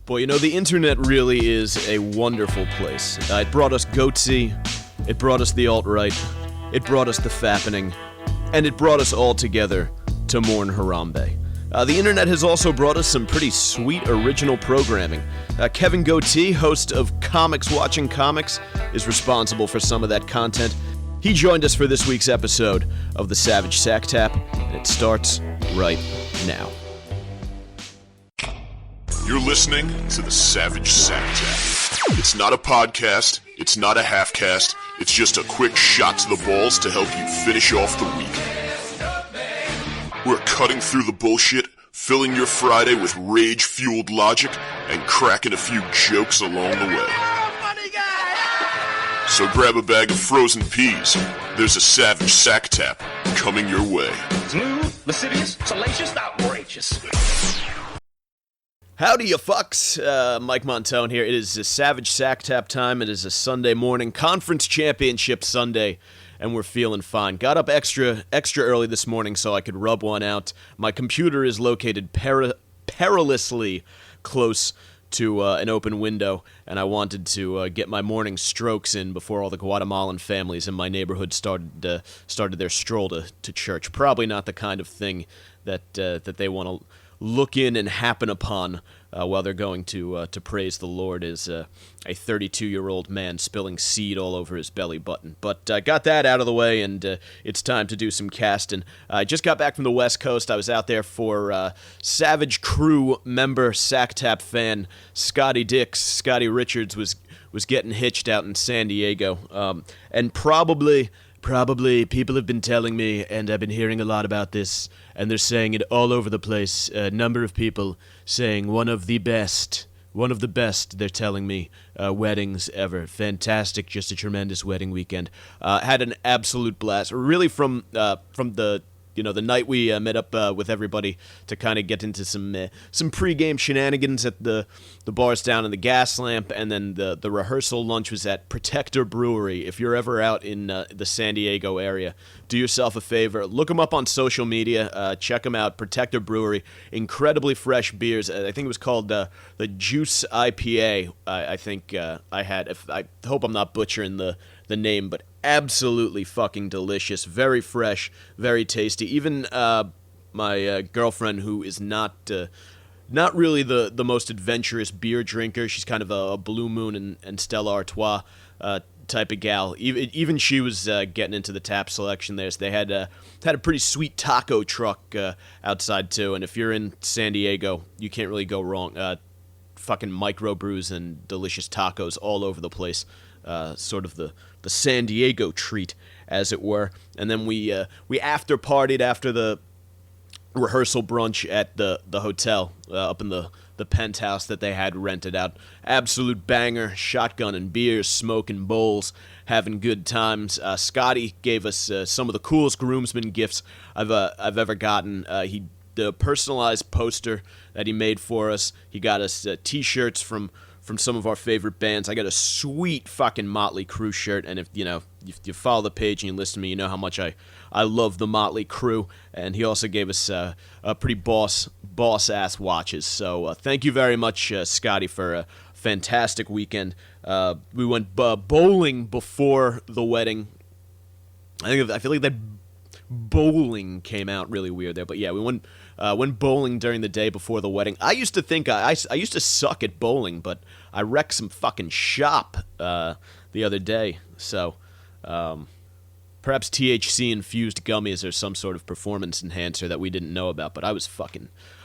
Boy, you know, the internet really is a wonderful place. It brought us Gootee, it brought us the alt-right, it brought us the fappening, and it brought us all together to mourn Harambe. The internet has also brought us some pretty sweet original programming. Kevin Gootee, host of Comics Watching Comics, is responsible for some of that content. He joined us for this week's episode of the Savage Sacktap, and it starts right now. You're listening to the Savage Sacktap. It's not a podcast, it's not a half-cast, it's just a quick shot to the balls to help you finish off the week. We're cutting through the bullshit, filling your Friday with rage-fueled logic, and cracking a few jokes along the way. So grab a bag of frozen peas. There's a Savage Sacktap coming your way. Smooth, lascivious, salacious, outrageous. Howdy, you fucks. Mike Montone here. It is a Savage Sacktap time. It is a Sunday morning, Conference Championship Sunday, and we're feeling fine. Got up extra early this morning so I could rub one out. My computer is located perilously close to an open window, and I wanted to get my morning strokes in before all the Guatemalan families in my neighborhood started their stroll to church. Probably not the kind of thing that they want to look in and happen upon while they're going to praise the Lord is a 32-year-old man spilling seed all over his belly button. But got that out of the way, and it's time to do some casting. I just got back from the West Coast. I was out there for Savage Crew member, Sacktap fan, Scotty Richards was getting hitched out in San Diego. And probably people have been telling me, and I've been hearing a lot about this, and they're saying it all over the place. A number of people saying one of the best, they're telling me, weddings ever. Fantastic, just a tremendous wedding weekend. Had an absolute blast. Really from the night we met up with everybody to kind of get into some pregame shenanigans at the bars down in the Gas Lamp, and then the rehearsal lunch was at Protector Brewery. If you're ever out in the San Diego area, do yourself a favor, look them up on social media, check them out. Protector Brewery, incredibly fresh beers. I think it was called the Juice IPA. I think I had. I hope I'm not butchering the name, but absolutely fucking delicious, very fresh, very tasty. Even my girlfriend, who is not really the most adventurous beer drinker, she's kind of a Blue Moon and Stella Artois type of gal. Even she was getting into the tap selection there. So they had a pretty sweet taco truck outside too. And if you're in San Diego, you can't really go wrong. Fucking microbrews and delicious tacos all over the place. Sort of the San Diego treat, as it were. And then we after partied after the rehearsal brunch at the hotel up in the penthouse that they had rented out. Absolute banger, shotgun and beers, smoking bowls, having good times. Scotty gave us some of the coolest groomsmen gifts I've ever gotten. The personalized poster that he made for us. He got us T-shirts from some of our favorite bands. I got a sweet fucking Motley Crue shirt, and if you follow the page and you listen to me, you know how much I love the Motley Crue. And he also gave us a pretty boss ass watches. So thank you very much, Scotty, for a fantastic weekend. We went bowling before the wedding. I feel like that bowling came out really weird there, but yeah, we went bowling during the day before the wedding. I used to think I used to suck at bowling, but I wrecked some fucking shop the other day. So perhaps THC infused gummies are some sort of performance enhancer that we didn't know about. But I was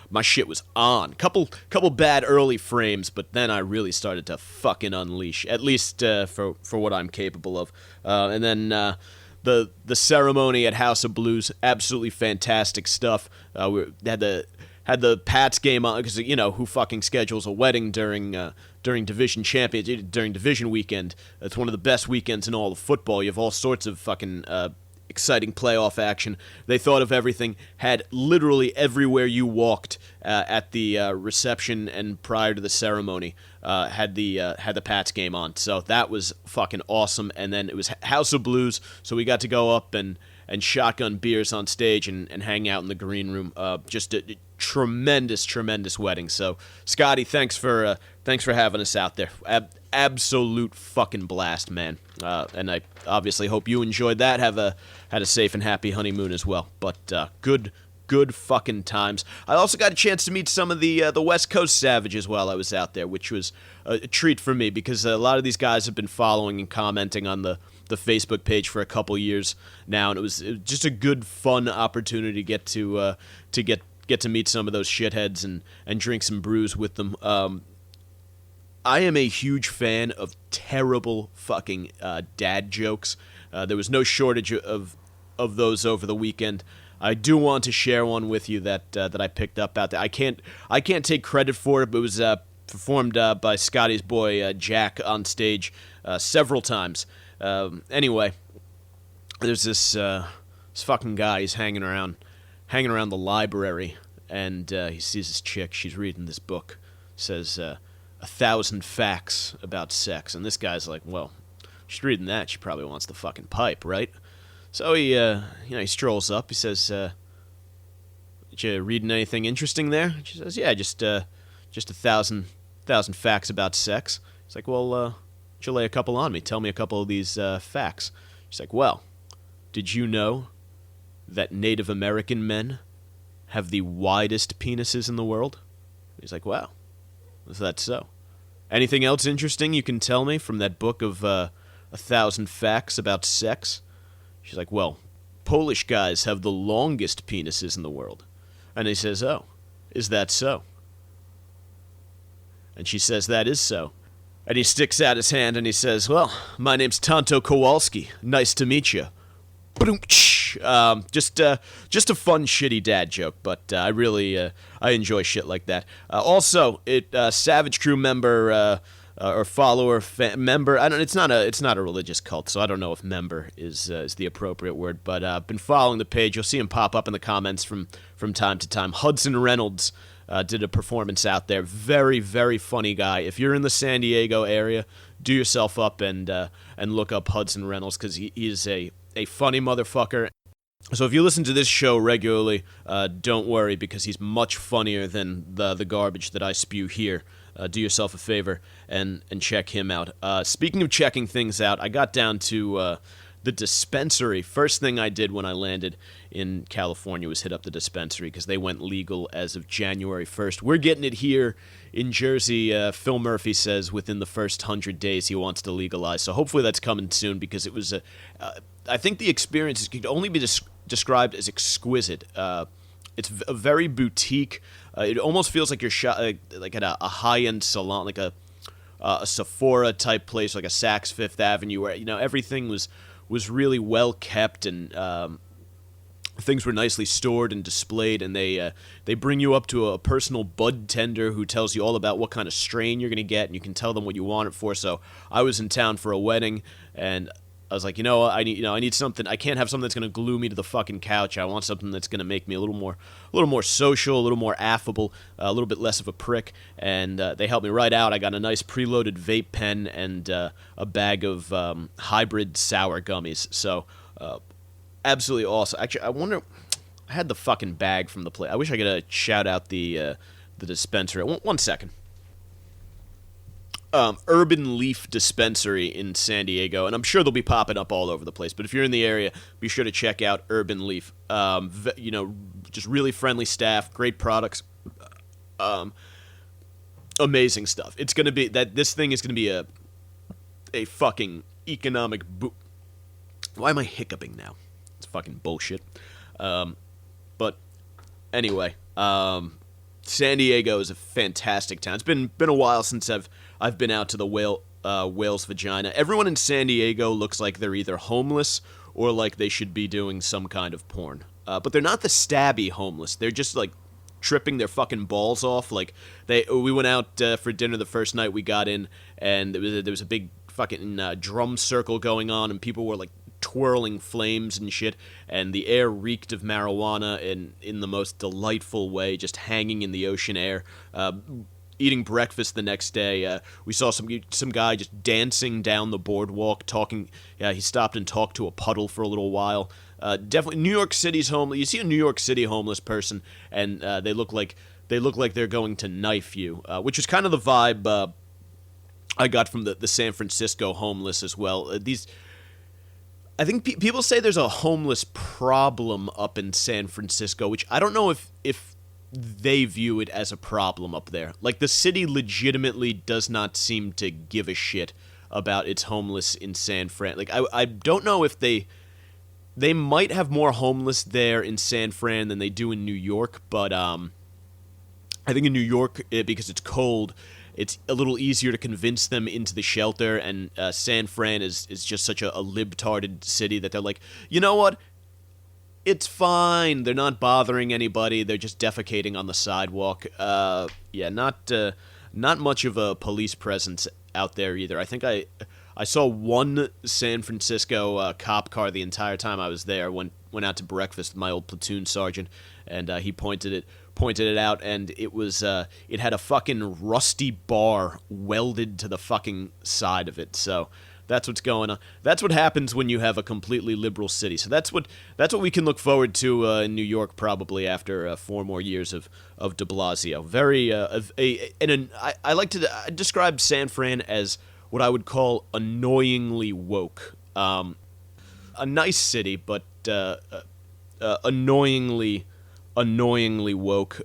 my shit was on. Couple bad early frames, but then I really started to fucking unleash. At least for what I'm capable of. And then. The ceremony at House of Blues, absolutely fantastic stuff. We had the Pats game on, because who fucking schedules a wedding during division during division weekend? It's one of the best weekends in all of football. You have all sorts of fucking exciting playoff action. They thought of everything, had literally everywhere you walked at the reception and prior to the ceremony had the Pats game on. So that was fucking awesome. And then it was House of Blues, so we got to go up and shotgun beers on stage and hang out in the green room. Just a tremendous wedding. So Scotty, thanks for Thanks for having us out there. Absolute fucking blast, man. And I obviously hope you enjoyed that. Had a safe and happy honeymoon as well. But good fucking times. I also got a chance to meet some of the West Coast Savages while I was out there, which was a treat for me because a lot of these guys have been following and commenting on the Facebook page for a couple years now, and it was just a good, fun opportunity to get to meet some of those shitheads and drink some brews with them. I am a huge fan of terrible fucking dad jokes. There was no shortage of those over the weekend. I do want to share one with you that I picked up out there. I can't take credit for it, but it was performed by Scotty's boy Jack on stage several times. Anyway, there's this fucking guy. He's hanging around the library, and he sees this chick. She's reading this book. Says 1,000 facts about sex, and this guy's like, well, she's reading that. She probably wants the fucking pipe, right? So he strolls up. He says, "Did you reading anything interesting there?" She says, "Yeah, just 1,000 facts about sex." He's like, "Well, did you lay a couple on me? Tell me a couple of these facts." She's like, "Well, did you know that Native American men have the widest penises in the world?" He's like, "Wow, is that so? Anything else interesting you can tell me from that book of 1,000 facts about sex?" She's like, "Well, Polish guys have the longest penises in the world." And he says, "Oh, is that so?" And she says, "That is so." And he sticks out his hand and he says, "Well, my name's Tonto Kowalski. Nice to meet you." Just a fun, shitty dad joke, but I really I enjoy shit like that. Also, Savage Crew member or follower, member. It's not a religious cult, so I don't know if member is the appropriate word. But I've been following the page. You'll see him pop up in the comments from time to time. Hudson Reynolds did a performance out there. Very, very funny guy. If you're in the San Diego area, do yourself up and look up Hudson Reynolds because he is a funny motherfucker. So if you listen to this show regularly, don't worry because he's much funnier than the garbage that I spew here. Do yourself a favor and check him out. Speaking of checking things out, I got down to the dispensary. First thing I did when I landed in California was hit up the dispensary because they went legal as of January 1st. We're getting it here in Jersey. Phil Murphy says within the first 100 days he wants to legalize. So hopefully that's coming soon because it was I think the experience could only be described as exquisite. It's a very boutique. It almost feels like you're like at a high-end salon, like a Sephora type place, like a Saks Fifth Avenue, where everything was really well kept and things were nicely stored and displayed. And they bring you up to a personal bud tender who tells you all about what kind of strain you're gonna get, and you can tell them what you want it for. So I was in town for a wedding, and I was like, I need something. I can't have something that's gonna glue me to the fucking couch. I want something that's gonna make me a little more social, a little more affable, a little bit less of a prick. And they helped me right out. I got a nice preloaded vape pen and a bag of hybrid sour gummies. So absolutely awesome. Actually, I had the fucking bag from the place. I wish I could shout out the dispensary. One second. Urban Leaf Dispensary in San Diego, and I'm sure they'll be popping up all over the place. But if you're in the area, be sure to check out Urban Leaf. Just really friendly staff, great products, amazing stuff. It's gonna be this thing is gonna be a fucking economic Why am I hiccuping now? It's fucking bullshit. But anyway, San Diego is a fantastic town. It's been a while since I've been out to the whale's vagina. Everyone in San Diego looks like they're either homeless or like they should be doing some kind of porn. But they're not the stabby homeless. They're just like tripping their fucking balls off. Like we went out for dinner the first night we got in, and there was a big fucking drum circle going on, and people were like twirling flames and shit, and the air reeked of marijuana in the most delightful way, just hanging in the ocean air. Eating breakfast the next day, we saw some guy just dancing down the boardwalk, talking. Yeah, he stopped and talked to a puddle for a little while. Definitely, New York City's homeless. You see a New York City homeless person, and they look like they look like they're going to knife you, which is kind of the vibe I got from the San Francisco homeless as well. I think people say there's a homeless problem up in San Francisco, which I don't know if they view it as a problem up there. Like, the city legitimately does not seem to give a shit about its homeless in San Fran. Like, I don't know if they might have more homeless there in San Fran than they do in New York, but I think in New York, because it's cold, it's a little easier to convince them into the shelter, and San Fran is just such a libtarded city that they're like, you know what? It's fine. They're not bothering anybody. They're just defecating on the sidewalk. Not much of a police presence out there either. I think I saw one San Francisco cop car the entire time I was there. Went out to breakfast with my old platoon sergeant, and he pointed it out, and it was it had a fucking rusty bar welded to the fucking side of it. So that's what's going on. That's what happens when you have a completely liberal city. So that's what we can look forward to in New York, probably after 4 more years of de Blasio. I like to describe San Fran as what I would call annoyingly woke. A nice city, but annoyingly woke.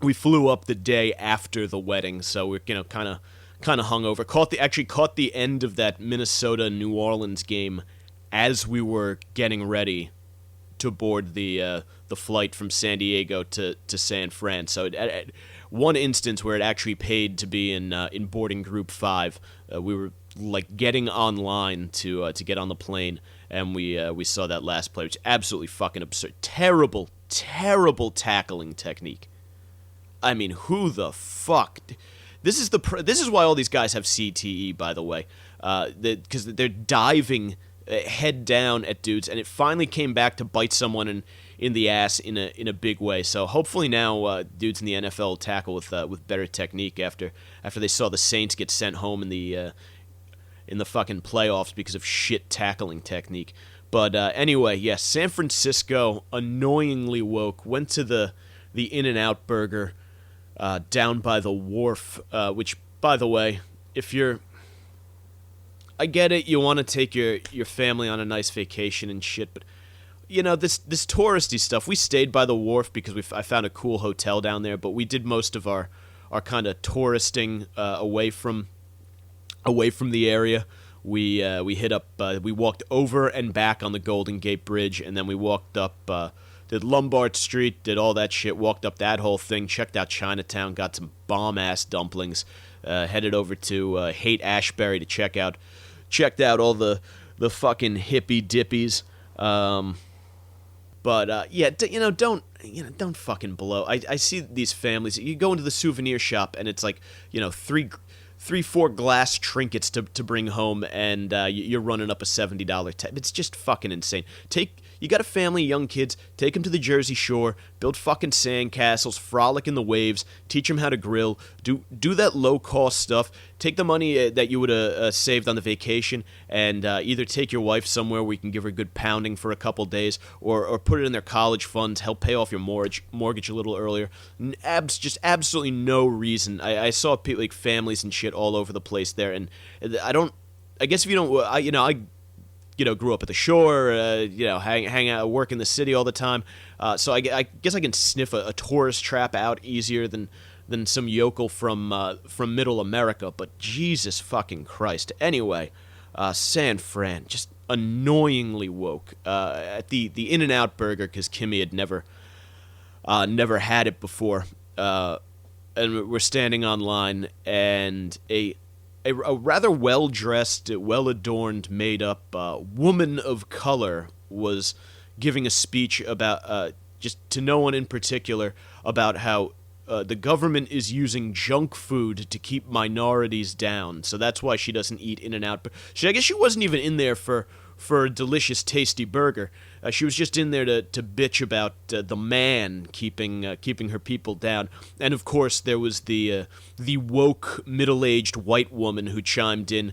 We flew up the day after the wedding, so we're kind of hungover. Caught the end of that Minnesota-New Orleans game as we were getting ready to board the flight from San Diego to San Fran. So at one instance where it actually paid to be in boarding group 5, we were like getting online to get on the plane, and we saw that last play, which is absolutely fucking absurd. Terrible tackling technique. I mean, who the fuck? This is why all these guys have CTE, by the way, because they're diving head down at dudes, and it finally came back to bite someone in the ass in a big way. So hopefully now dudes in the NFL will tackle with better technique after they saw the Saints get sent home in the fucking playoffs because of shit tackling technique. But anyway, yes, San Francisco, annoyingly woke. Went to the In-N-Out Burger down by the wharf, which, by the way, I get it, you want to take your family on a nice vacation and shit, but you know, this touristy stuff, we stayed by the wharf because I found a cool hotel down there, but we did most of our kind of touristing away from the area. We hit up, we walked over and back on the Golden Gate Bridge, and then we walked up, did Lombard Street, did all that shit, walked up that whole thing, checked out Chinatown, got some bomb-ass dumplings, headed over to Haight-Ashbury to checked out all the fucking hippie dippies. Don't fucking blow. I see these families. You go into the souvenir shop and it's like, 3-4 glass trinkets to bring home, and you're running up a $70 tab. It's just fucking insane. You got a family, young kids, take them to the Jersey Shore, build fucking sandcastles, frolic in the waves, teach them how to grill, do that low-cost stuff, take the money that you would have saved on the vacation, and either take your wife somewhere where you can give her a good pounding for a couple days, or put it in their college funds, help pay off your mortgage a little earlier. Just absolutely no reason. I saw people, like families and shit all over the place there, and I guess if you don't, I grew up at the shore, hang out, work in the city all the time. So I guess I can sniff a tourist trap out easier than some yokel from Middle America. But Jesus fucking Christ. Anyway, San Fran, just annoyingly woke. At the In-N-Out Burger, because Kimmy had never had it before. And we're standing online, and a rather well-dressed, well-adorned, made-up woman of color was giving a speech about, just to no one in particular, about how the government is using junk food to keep minorities down, so that's why she doesn't eat In-N-Out. I guess she wasn't even in there for a delicious, tasty burger. She was just in there to bitch about the man keeping her people down. And of course, there was the woke middle-aged white woman who chimed in,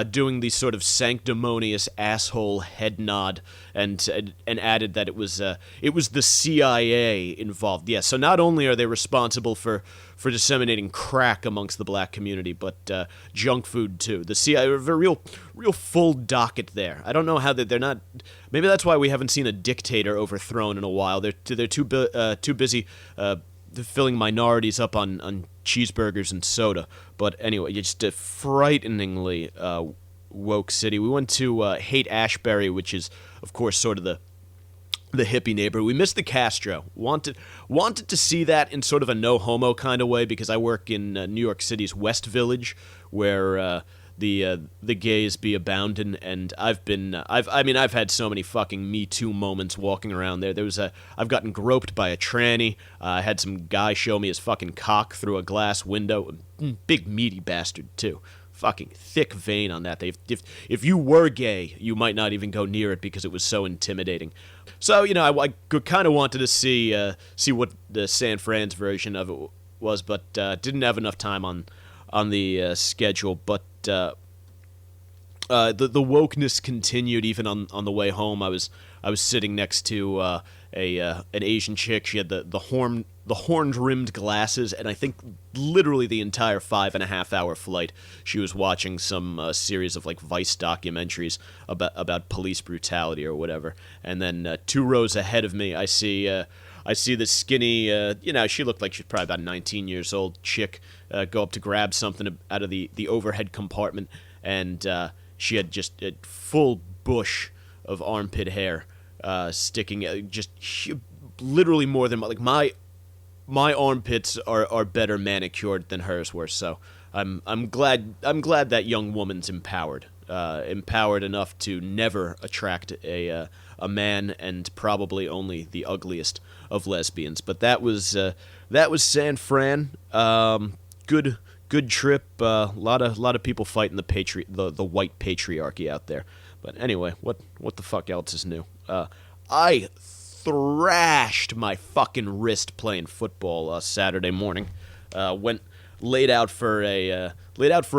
doing the sort of sanctimonious asshole head nod, and added that it was the CIA involved. Yeah, so not only are they responsible for disseminating crack amongst the black community, but junk food too. The CIA have a real full docket there. I don't know how they're not. Maybe that's why we haven't seen a dictator overthrown in a while. They're too busy filling minorities up on cheeseburgers and soda. But anyway, it's just a frighteningly woke city. We went to Haight-Ashbury, which is of course sort of the hippie neighborhood. We missed the Castro. Wanted to see that in sort of a no homo kind of way, because I work in New York City's West Village, where the gays be abounding, and I've had so many fucking Me Too moments walking around there. I've gotten groped by a tranny. I had some guy show me his fucking cock through a glass window. Big meaty bastard too. Fucking thick vein on that. If you were gay, you might not even go near it because it was so intimidating. So, I kind of wanted to see what the San Fran's version of it was, but didn't have enough time on the schedule. But the wokeness continued even on the way home. I was sitting next to an Asian chick. She had the horned rimmed glasses, and I think literally the entire 5.5 hour flight she was watching some series of like Vice documentaries about police brutality or whatever. And then 2 rows ahead of me, I see this skinny, she looked like she's probably about 19 years old chick, go up to grab something out of the overhead compartment, and she had just a full bush of armpit hair sticking, literally more than like my armpits are better manicured than hers were. So I'm glad that young woman's empowered enough to never attract a man, and probably only the ugliest of lesbians. But that was San Fran. Good trip. Lot of people fighting the white patriarchy out there. But anyway, what the fuck else is new? I thrashed my fucking wrist playing football Saturday morning. Laid out for a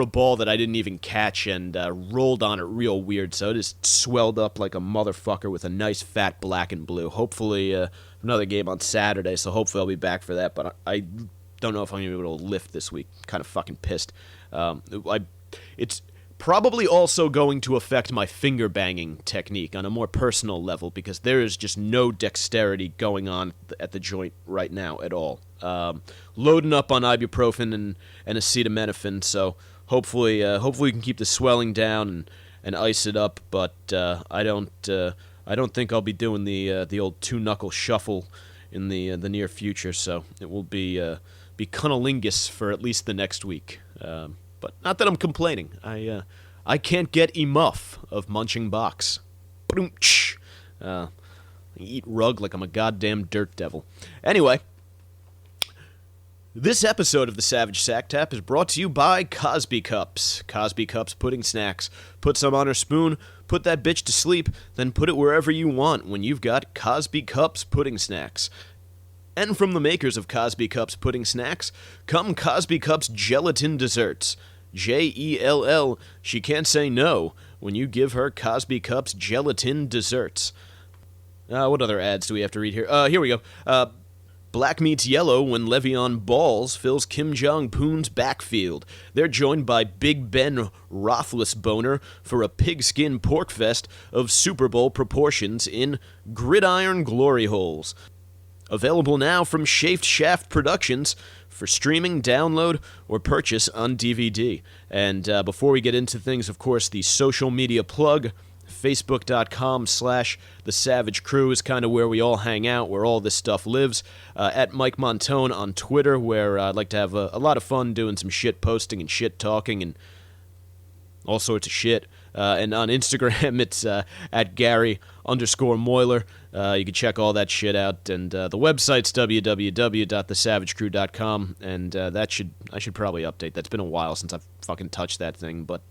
ball that I didn't even catch, and rolled on it real weird, so it just swelled up like a motherfucker with a nice fat black and blue. Hopefully another game on Saturday, so hopefully I'll be back for that, but I don't know if I'm going to be able to lift this week. Kind of fucking pissed. It's probably also going to affect my finger banging technique on a more personal level, because there is just no dexterity going on at the joint right now at all. Loading up on ibuprofen and acetaminophen, so hopefully we can keep the swelling down and ice it up. But I don't think I'll be doing the old 2-knuckle shuffle in the near future. So it will be cunnilingus for at least the next week. But not that I'm complaining. I can't get enough of munching box. I eat rug like I'm a goddamn dirt devil. Anyway, this episode of the Savage Sacktap is brought to you by Cosby Cups. Cosby Cups pudding snacks. Put some on a spoon, put that bitch to sleep, then put it wherever you want when you've got Cosby Cups pudding snacks. And from the makers of Cosby Cups pudding snacks come Cosby Cups gelatin desserts. Jell, she can't say no when you give her Cosby Cups gelatin desserts. What other ads do we have to read here? Here we go. Black meets yellow when Le'Veon Balls fills Kim Jong-Poon's backfield. They're joined by Big Ben Roethlisberger for a pigskin pork fest of Super Bowl proportions in Gridiron Glory Holes. Available now from Chafed Shaft Productions for streaming, download, or purchase on DVD. And before we get into things, of course, the social media plug, Facebook.com/The Savage Crew is kind of where we all hang out, where all this stuff lives. At Mike Montone on Twitter, where I'd like to have a lot of fun doing some shit posting and shit talking and all sorts of shit. And on Instagram, it's at Gary_Moiler. You can check all that shit out. And the website's www.thesavagecrew.com. And I should probably update. That's been a while since I've fucking touched that thing. But,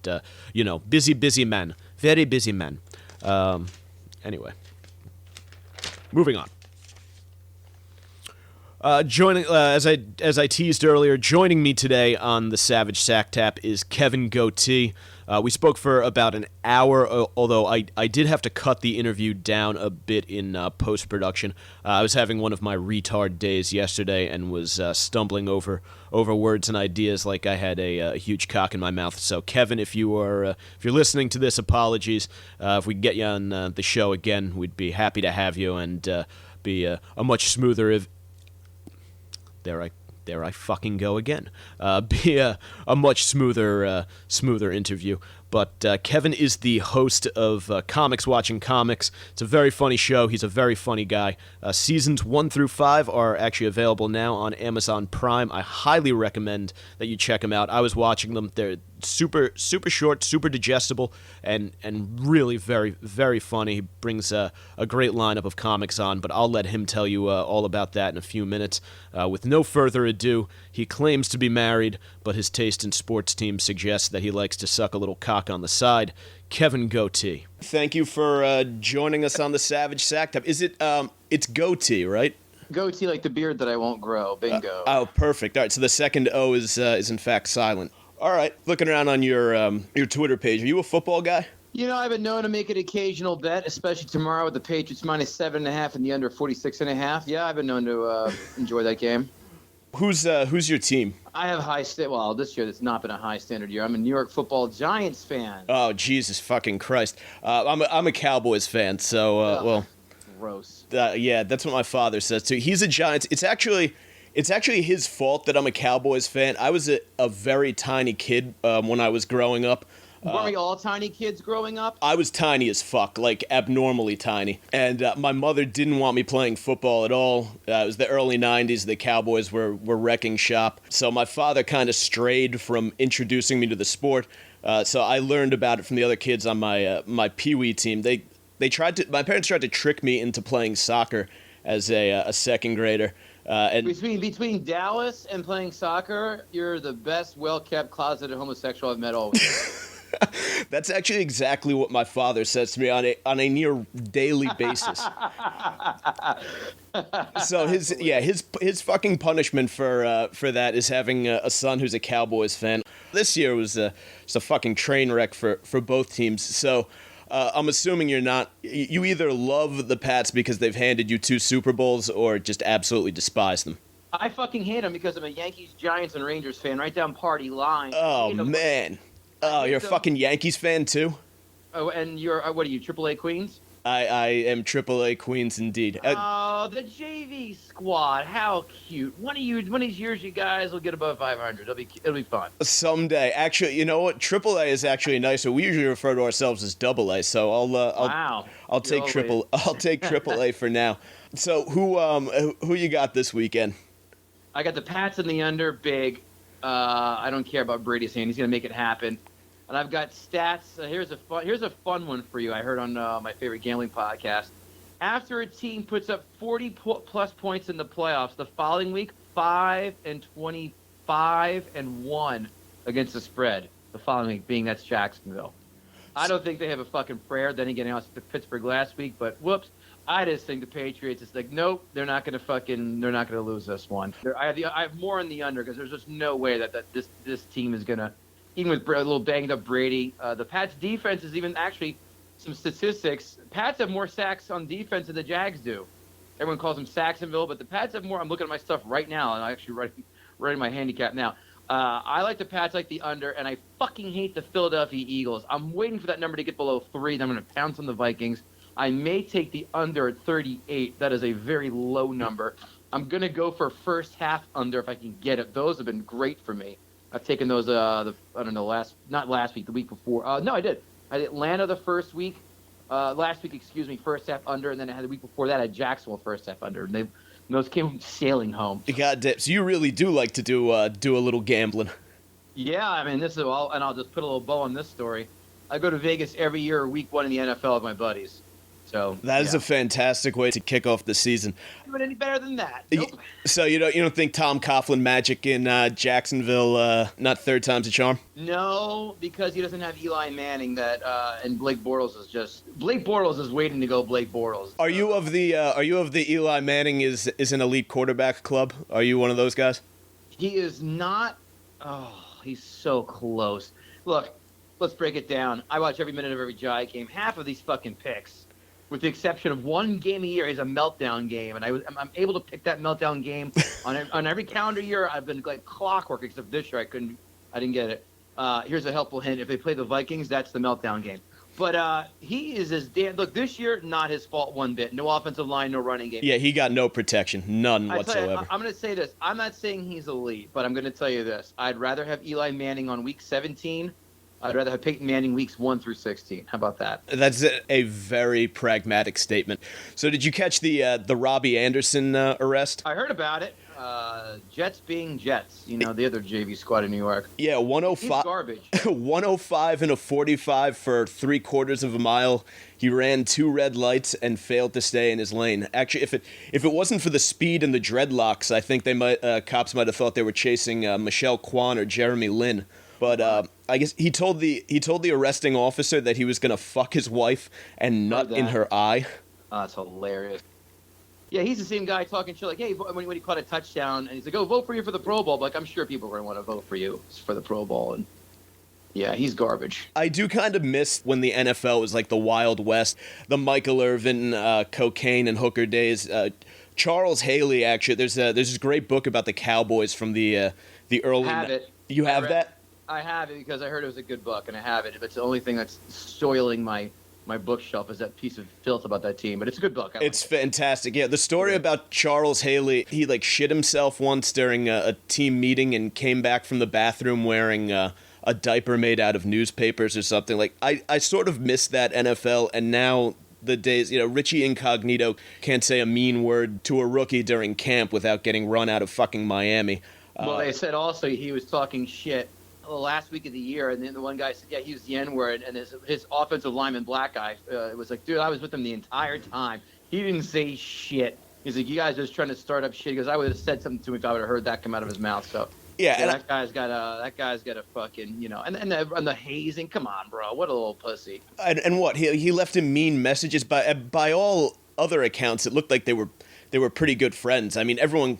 busy man. Very busy man. Anyway. Moving on. Joining as I teased earlier, joining me today on the Savage Sacktap is Kevin Gootee. We spoke for about an hour, although I did have to cut the interview down a bit in post-production. I was having one of my retard days yesterday and was stumbling over words and ideas like I had a huge cock in my mouth. So, Kevin, if you're listening to this, apologies. If we can get you on the show again, we'd be happy to have you and be a much smoother. There I fucking go again. Be a much smoother interview. But Kevin is the host of Comics Watching Comics. It's a very funny show. He's a very funny guy. Seasons 1 through 5 are actually available now on Amazon Prime. I highly recommend that you check them out. I was watching them. They're super short, super digestible, and really very, very funny. He brings a great lineup of comics on, but I'll let him tell you all about that in a few minutes. With no further ado, he claims to be married, but his taste in sports teams suggests that he likes to suck a little cock on the side. Kevin Gootee. Thank you for joining us on the Savage Sacktap. Is it, it's Gootee, right? Goatee like the beard that I won't grow. Bingo. Oh, perfect. All right, so the second O is in fact silent. All right, looking around on your Twitter page, are you a football guy? You know, I've been known to make an occasional bet, especially tomorrow with the Patriots minus 7.5 and the under 46.5. Yeah, I've been known to enjoy that game. Who's your team? I have well, this year it's not been a high standard year. I'm a New York Football Giants fan. Oh, Jesus fucking Christ! I'm a Cowboys fan, so well. Gross. Yeah, that's what my father says too. He's a Giants. It's actually his fault that I'm a Cowboys fan. I was a very tiny kid when I was growing up. Weren't we all tiny kids growing up? I was tiny as fuck, like abnormally tiny. And my mother didn't want me playing football at all. It was the early 90s. The Cowboys were wrecking shop. So my father kind of strayed from introducing me to the sport. So I learned about it from the other kids on my Pee-wee team. My parents tried to trick me into playing soccer as a second grader. And between Dallas and playing soccer, you're the best well-kept closeted homosexual I've met all week. That's actually exactly what my father says to me on a near daily basis. So his fucking punishment for that is having a son who's a Cowboys fan. This year was a fucking train wreck for both teams. So I'm assuming you either love the Pats because they've handed you 2 Super Bowls or just absolutely despise them. I fucking hate them because I'm a Yankees, Giants, and Rangers fan, right down party line. Oh, man. Oh, you're a fucking Yankees fan, too? Oh, and you're, what are you, AAA Queens? I am AAA Queens indeed. Oh, the JV squad, how cute. One of these years you guys will get above 500. It'll be fun. Someday. Actually, you know what? AAA is actually nicer. We usually refer to ourselves as AA, so I'll take AAA for now. So who you got this weekend? I got the Pats in the under, big. I don't care about Brady's hand. He's going to make it happen. And I've got stats. Here's a fun one for you. I heard on my favorite gambling podcast. After a team puts up 40-plus points in the playoffs, the following week, 5-25-1 against the spread. The following week being that's Jacksonville. I don't think they have a fucking prayer. Then again, I lost to Pittsburgh last week, but whoops. I just think the Patriots. It's like, nope, they're not going to lose this one. I have more in the under because there's just no way that this team is going to. Even with a little banged up Brady, the Pats defense is even actually some statistics. Pats have more sacks on defense than the Jags do. Everyone calls them Saxonville, but the Pats have more. I'm looking at my stuff right now, and I actually writing my handicap now. I like the Pats, like the under, and I fucking hate the Philadelphia Eagles. I'm waiting for that number to get below 3, then I'm going to pounce on the Vikings. I may take the under at 38. That is a very low number. I'm going to go for first half under if I can get it. Those have been great for me. I've taken those, the week before. No, I did. I had Atlanta the first week. Last week, first half under, and then I had the week before that, I had Jacksonville first half under. And those came sailing home. God, so you really do like to do a little gambling. Yeah, I mean, this is all, and I'll just put a little bow on this story. I go to Vegas every year, week 1 in the NFL with my buddies. So That is a fantastic way to kick off the season. Doing any better than that? Nope. So you don't think Tom Coughlin magic in Jacksonville not third time's a charm? No, because he doesn't have Eli Manning and Blake Bortles is waiting to go Blake Bortles. Are you of the Eli Manning is an elite quarterback club? Are you one of those guys? He is not. Oh, he's so close. Look, let's break it down. I watch every minute of every Giant game. Half of these fucking picks, with the exception of one game a year, is a meltdown game, and I'm able to pick that meltdown game on every calendar year. I've been like clockwork, except this year I didn't get it. Here's a helpful hint: if they play the Vikings, that's the meltdown game. But he is as damn. Look, this year, not his fault one bit. No offensive line, no running game. Yeah, he got no protection, none whatsoever. I'm going to say this. I'm not saying he's elite, but I'm going to tell you this. I'd rather have Eli Manning on week 17. I'd rather have Peyton Manning weeks 1 through 16. How about that? That's a very pragmatic statement. So did you catch the Robbie Anderson arrest? I heard about it. Jets being Jets, the other JV squad in New York. Yeah, 105. He's garbage. 105 and a 45 for 3/4 of a mile. He ran 2 red lights and failed to stay in his lane. Actually, if it wasn't for the speed and the dreadlocks, I think cops might have thought they were chasing Michelle Kwan or Jeremy Lin. But I guess he told the arresting officer that he was gonna fuck his wife and nut in her eye. Oh, that's hilarious. Yeah, he's the same guy talking shit like, hey, when he caught a touchdown, and he's like, oh, vote for you for the Pro Bowl. But like, I'm sure people are going to want to vote for you for the Pro Bowl. And yeah, he's garbage. I do kind of miss when the NFL was like the Wild West, the Michael Irvin cocaine and hooker days. Charles Haley, actually, there's this great book about the Cowboys from the early. I have it. You have that? I have it because I heard it was a good book, and I have it. But it's the only thing that's soiling my bookshelf is that piece of filth about that team, but it's a good book. It's fantastic. Yeah, the story about Charles Haley, he like shit himself once during a team meeting and came back from the bathroom wearing a diaper made out of newspapers or something. Like I sort of miss that NFL, and now the days, Richie Incognito can't say a mean word to a rookie during camp without getting run out of fucking Miami. Well, they said also he was talking shit last week of the year, and then the one guy said, yeah, he used the N-word, and his offensive lineman, black guy, was like, dude, I was with him the entire time. He didn't say shit. He's like, you guys are just trying to start up shit. He goes, I would have said something to him if I would have heard that come out of his mouth. So yeah, that guy's got a fucking, and the hazing. Come on, bro, what a little pussy. And what he left him mean messages. By all other accounts, it looked like they were pretty good friends. I mean, everyone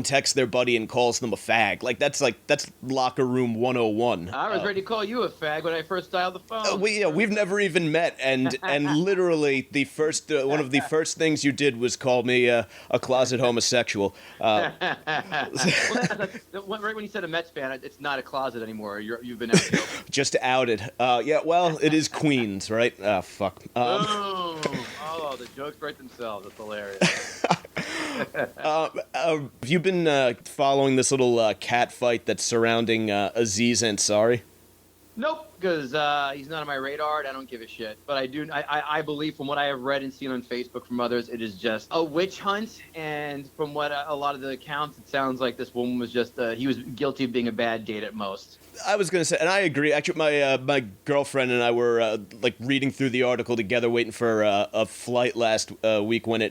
texts their buddy and calls them a fag. That's locker room 101. I was ready to call you a fag when I first dialed the phone. We've never even met, and literally the first one of the first things you did was call me a closet homosexual. Right when you said a Mets fan, it's not a closet anymore. You've been out. Just outed. Yeah, well, it is Queens, right? Ah, fuck. Oh, the jokes write themselves. That's hilarious. Have you been following this little cat fight that's surrounding Aziz Ansari? Nope, because he's not on my radar, and I don't give a shit. But I do. I believe, from what I have read and seen on Facebook from others, it is just a witch hunt. And from what a lot of the accounts, it sounds like this woman was just he was guilty of being a bad date at most. I was gonna say, and I agree. Actually, my girlfriend and I were reading through the article together, waiting for a flight last week when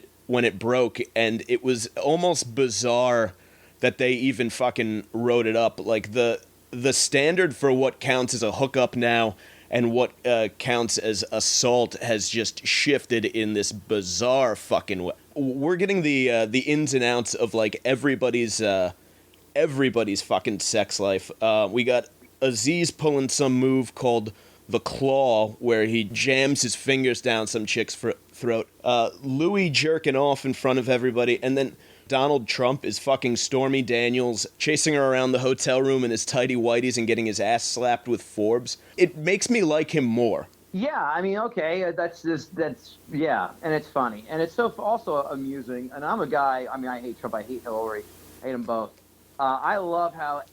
it broke, and it was almost bizarre that they even fucking wrote it up. Like the standard for what counts as a hookup now and what counts as assault has just shifted in this bizarre fucking way. We're getting the ins and outs of like everybody's fucking sex life. We got Aziz pulling some move called the claw, where he jams his fingers down some chick's throat. Louis jerking off in front of everybody, and then Donald Trump is fucking Stormy Daniels, chasing her around the hotel room in his tighty whities and getting his ass slapped with Forbes. It makes me like him more. Yeah, I mean, okay, that's yeah, and it's funny, and it's also amusing. And I'm a guy. I mean, I hate Trump, I hate Hillary, I hate them both. I love how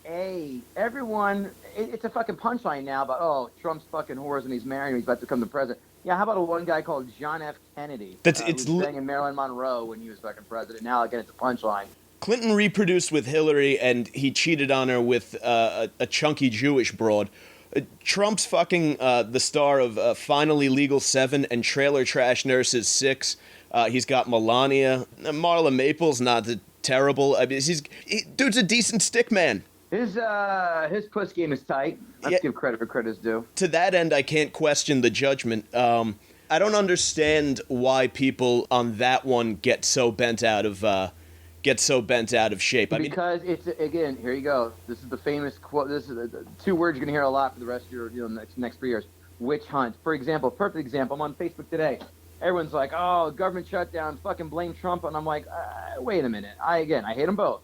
everyone. It's a fucking punchline now about Trump's fucking whores and he's married and he's about to become the president. Yeah, how about a one guy called John F. Kennedy? Who's banging Marilyn Monroe when he was fucking president. Now again, it's a punchline. Clinton reproduced with Hillary, and he cheated on her with a chunky Jewish broad. Trump's fucking the star of Finally Legal 7 and Trailer Trash Nurses 6. He's got Melania. Marla Maples, not terrible. I mean, dude's a decent stick man. His puss game is tight. Let's give credit where credit's due. To that end, I can't question the judgment. I don't understand why people on that one get so bent out of shape. Because it's, again, here you go. This is the famous quote. This is the 2 words you're gonna hear a lot for the rest of your next 3 years. Witch hunt. For example, perfect example. I'm on Facebook today. Everyone's like, "Oh, government shutdown. Fucking blame Trump." And I'm like, wait a minute. I hate them both.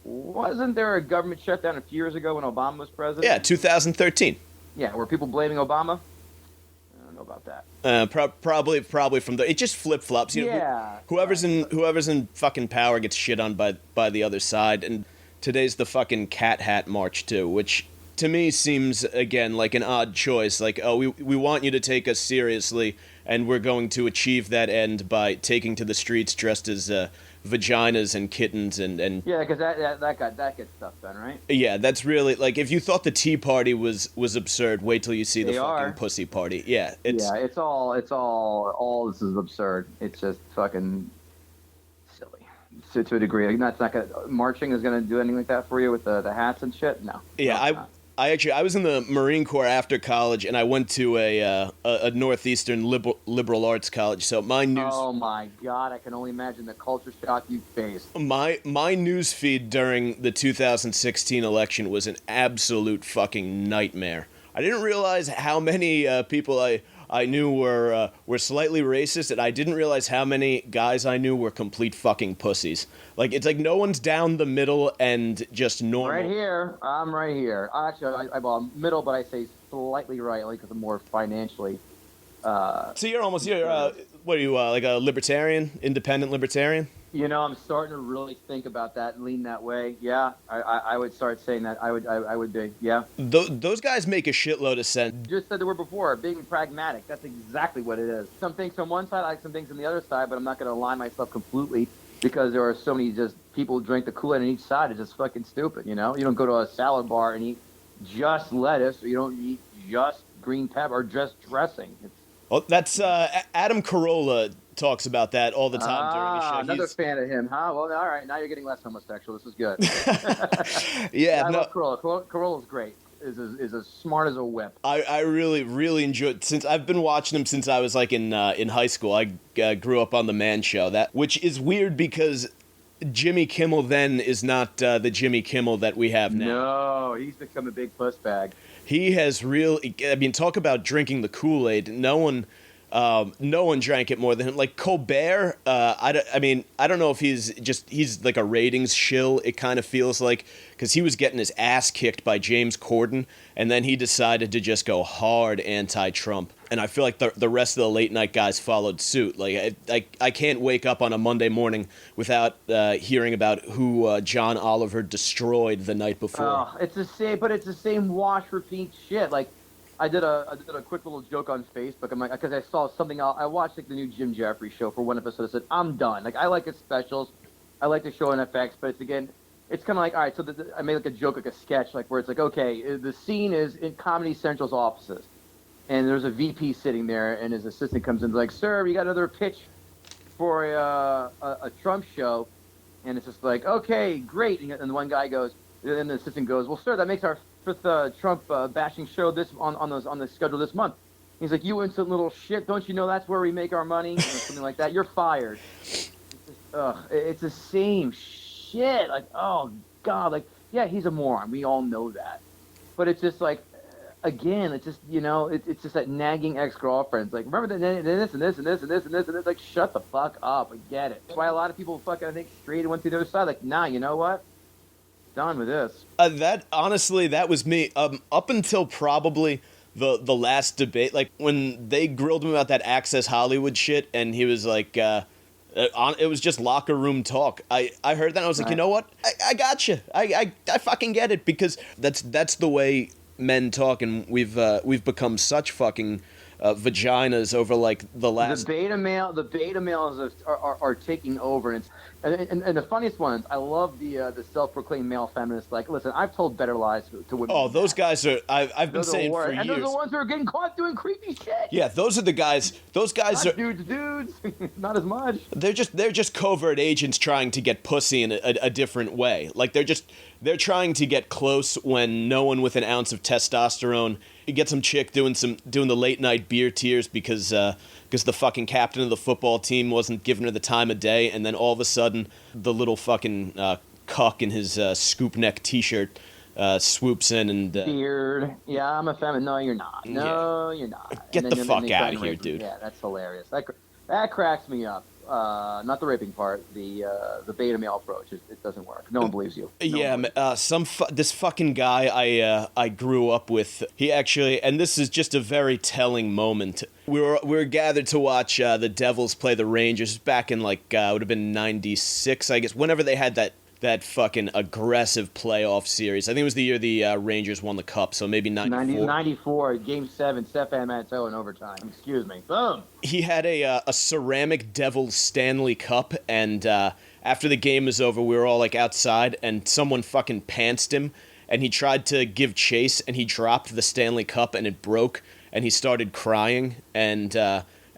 Wasn't there a government shutdown a few years ago when Obama was president? Yeah, 2013. Yeah, were people blaming Obama? I don't know about that. Probably from it just flip flops. Whoever's in fucking power gets shit on by the other side. And today's the fucking cat hat march too, which to me seems again like an odd choice. Like, oh, we want you to take us seriously, and we're going to achieve that end by taking to the streets dressed as vaginas and kittens and yeah, because that gets stuff done, right? Yeah, that's really like if you thought the Tea Party was absurd, wait till you see the fucking Pussy Party. Yeah, it's all this is absurd. It's just fucking silly to a degree. Like, it's not gonna marching is gonna do anything like that for you with the hats and shit. No. Yeah, I was in the Marine Corps after college, and I went to a northeastern liberal arts college. So my news. Oh my God! I can only imagine the culture shock you faced. My news feed during the 2016 election was an absolute fucking nightmare. I didn't realize how many people I knew were slightly racist, and I didn't realize how many guys I knew were complete fucking pussies. Like, it's like no one's down the middle and just normal. Right here. I'm right here. Actually, I'm middle, but I say slightly right, like, because I'm more financially... So you're what are you, like a libertarian, independent libertarian? You know, I'm starting to really think about that and lean that way. Yeah, I would start saying that. I would be, yeah. Those guys make a shitload of sense. You just said the word before, being pragmatic. That's exactly what it is. Some things on one side, I like some things on the other side, but I'm not going to align myself completely because there are so many just people who drink the Kool-Aid on each side. It's just fucking stupid, you know? You don't go to a salad bar and eat just lettuce, or you don't eat just green pepper or just dressing. Well, that's Adam Carolla talks about that all the time during the show. Another fan of him, huh? Well, all right. Now you're getting less homosexual. This is good. Yeah, I love Carolla. Carolla's great. Is as smart as a whip. I really, really enjoyed since I've been watching him since I was like in high school. I grew up on the Man Show, which is weird because Jimmy Kimmel then is not the Jimmy Kimmel that we have now. No, he's become a big puss bag. He has really. I mean, talk about drinking the Kool-Aid. No one drank it more than him. Like Colbert, I don't know if he's like a ratings shill. It kind of feels like because he was getting his ass kicked by James Corden, and then he decided to just go hard anti-Trump. And I feel like the rest of the late night guys followed suit. Like I can't wake up on a Monday morning without hearing about who John Oliver destroyed the night before. Oh, it's the same, but it's the same wash repeat shit. Like. I did a quick little joke on Facebook. I'm like, because I saw something. I watched like the new Jim Jeffries show for one episode. I said, I'm done. Like I like his specials. I like the show on FX, but it's kind of like, all right. So I made like a joke, like a sketch, like where it's like, okay, the scene is in Comedy Central's offices, and there's a VP sitting there, and his assistant comes in, and is like, sir, we got another pitch for a Trump show, and it's just like, okay, great. And the one guy goes, and the assistant goes, well, sir, that makes our fifth Trump bashing show on the schedule this month. He's like, you instant little shit! Don't you know that's where we make our money? Or something like that. You're fired. It's the same shit. Like, oh God, like yeah, he's a moron. We all know that. But it's just like, again, it's just it's just that nagging ex-girlfriends. Like, remember this and this and this and this and this and this. Like, shut the fuck up. I get it. That's why a lot of people fucking I think straight and went to the other side. Like, nah, you know what? Done with this. That honestly, that was me. Up until probably the last debate, like when they grilled him about that Access Hollywood shit, and he was like, it was just locker room talk. I heard that, and I was like, you know what? I got you. I fucking get it because that's the way men talk, and we've become such fucking vaginas over like the last. The beta males are taking over, and the funniest ones. I love the self-proclaimed male feminists. Like, listen, I've told better lies to women. Oh, those guys are. I've been saying for years. And those are the ones who are getting caught doing creepy shit. Yeah, those are the guys. Those guys Not are dudes. Not as much. They're just covert agents trying to get pussy in a different way. Like they're trying to get close when no one with an ounce of testosterone. You get some chick doing the late night beer tears because the fucking captain of the football team wasn't giving her the time of day, and then all of a sudden the little fucking cuck in his scoop neck t-shirt swoops in and beard. Yeah, I'm a feminist. No, you're not. No, you're not. Get the fuck out of here, dude. Yeah, that's hilarious. That cracks me up. Not the raping part. The beta male approach. It doesn't work. No one believes you. This fucking guy I grew up with. He actually, and this is just a very telling moment. We were gathered to watch the Devils play the Rangers back in like it would have been '96, I guess. Whenever they had that fucking aggressive playoff series. I think it was the year the Rangers won the Cup, so maybe 94. 94, Game 7, Stefan Matteau in overtime. Excuse me. Boom. He had a ceramic Devils Stanley Cup, and after the game was over, we were all like outside, and someone fucking pantsed him, and he tried to give chase, and he dropped the Stanley Cup, and it broke, and he started crying, and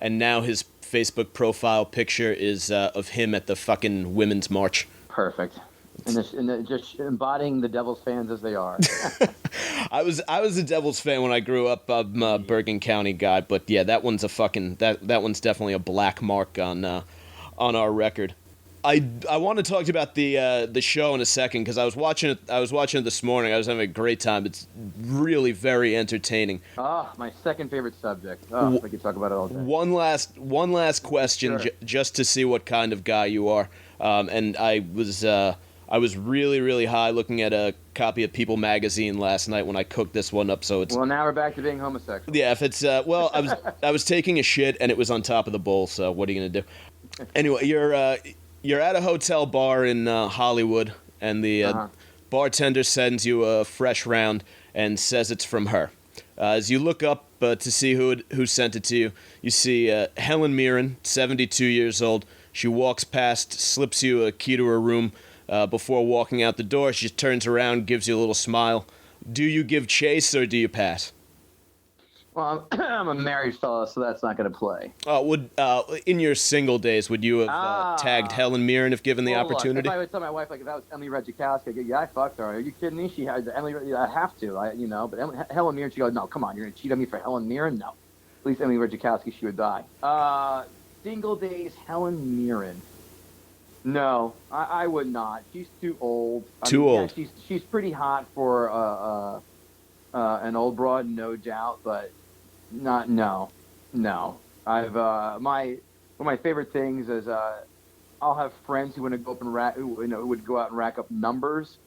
now his Facebook profile picture is of him at the fucking Women's March. Perfect. And just embodying the Devils fans as they are. I was a Devils fan when I grew up. I'm a Bergen County guy, but yeah, that one's a fucking that one's definitely a black mark on our record. I want to talk about the show in a second because I was watching it this morning. I was having a great time. It's really very entertaining. My second favorite subject. We could talk about it all day. One last question, sure. Just to see what kind of guy you are. And I was really, really high looking at a copy of People magazine last night when I cooked this one up. So it's now we're back to being homosexual. Yeah, if it's I was taking a shit and it was on top of the bowl. So what are you gonna do? Anyway, you're at a hotel bar in Hollywood, and the bartender sends you a fresh round and says it's from her. As you look up to see who sent it to you, you see Helen Mirren, 72 years old. She walks past, slips you a key to her room. Before walking out the door, she turns around, gives you a little smile. Do you give chase or do you pass? Well, I'm a married fella, so that's not going to play. In your single days, would you have tagged Helen Mirren if given the opportunity? Look, if I would tell my wife, like, if that was Emily Ratajkowski, I'd go, yeah, I fucked her. Are you kidding me? She had Emily. I have to, But Helen Mirren, she goes, no, come on, you're going to cheat on me for Helen Mirren? No. At least Emily Ratajkowski, she would die. Single days, Helen Mirren. No, I would not. She's too old. Old. Yeah, she's pretty hot for an old broad, no doubt, but not no. I've one of my favorite things is I'll have friends who want to go up and who would go out and rack up numbers.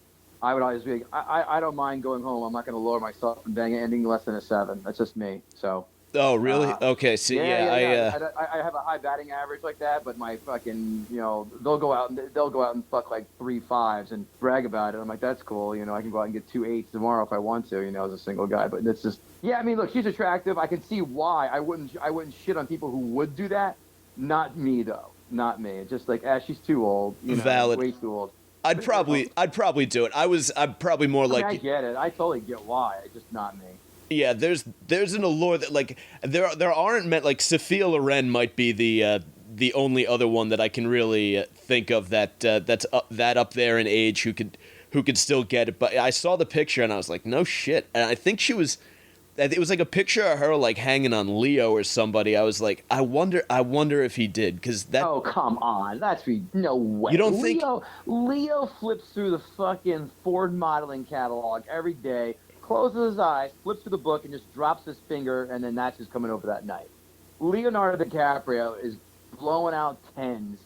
I would always be like, I don't mind going home. I'm not going to lower myself and bang ending less than a 7. That's just me. So. Oh, really? Okay. So I have a high batting average like that, but my fucking, they'll go out and fuck like 3 5s and brag about it. I'm like, that's cool. I can go out and get 2 8s tomorrow if I want to, as a single guy. But it's just, I mean, look, she's attractive. I can see why. I wouldn't shit on people who would do that. Not me though. Not me. It's just like, she's too old. Valid. Way too old. I'd probably do it. I'm probably more like. I get it. I totally get why. It's just not me. Yeah, there's an allure that like there aren't meant like Sophia Loren might be the only other one that I can really think of that's up there in age who could still get it. But I saw the picture and I was like, no shit. And I think it was like a picture of her like hanging on Leo or somebody. I was like, I wonder if he did because that. Oh come on, no way. You don't think Leo flips through the fucking Ford modeling catalog every day? Closes his eyes, flips through the book, and just drops his finger, and then that's just coming over that night. Leonardo DiCaprio is blowing out 10s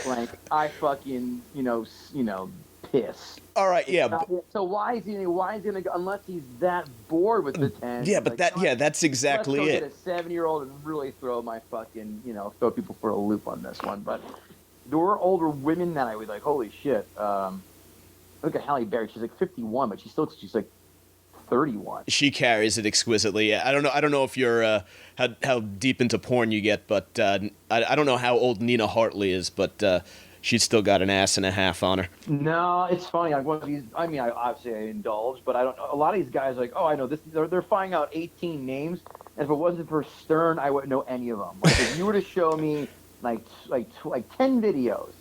like I fucking, piss. All right, yeah. So why is he gonna go unless he's that bored with the 10s? Yeah, but that's exactly let's go it. Get a 7-year-old and really throw my fucking, throw people for a loop on this one. But there were older women that I was like, holy shit. Look at Halle Berry. She's like 51, but she's like 31. She carries it exquisitely. Yeah, I don't know if you're how deep into porn you get, but I don't know how old Nina Hartley is, but she's still got an ass and a half on her. No, it's funny. One of these. I mean, I obviously I indulge, but I don't know. A lot of these guys are like, oh, I know this. They're finding out 18 names, and if it wasn't for Stern, I wouldn't know any of them. Like if you were to show me like 10 videos,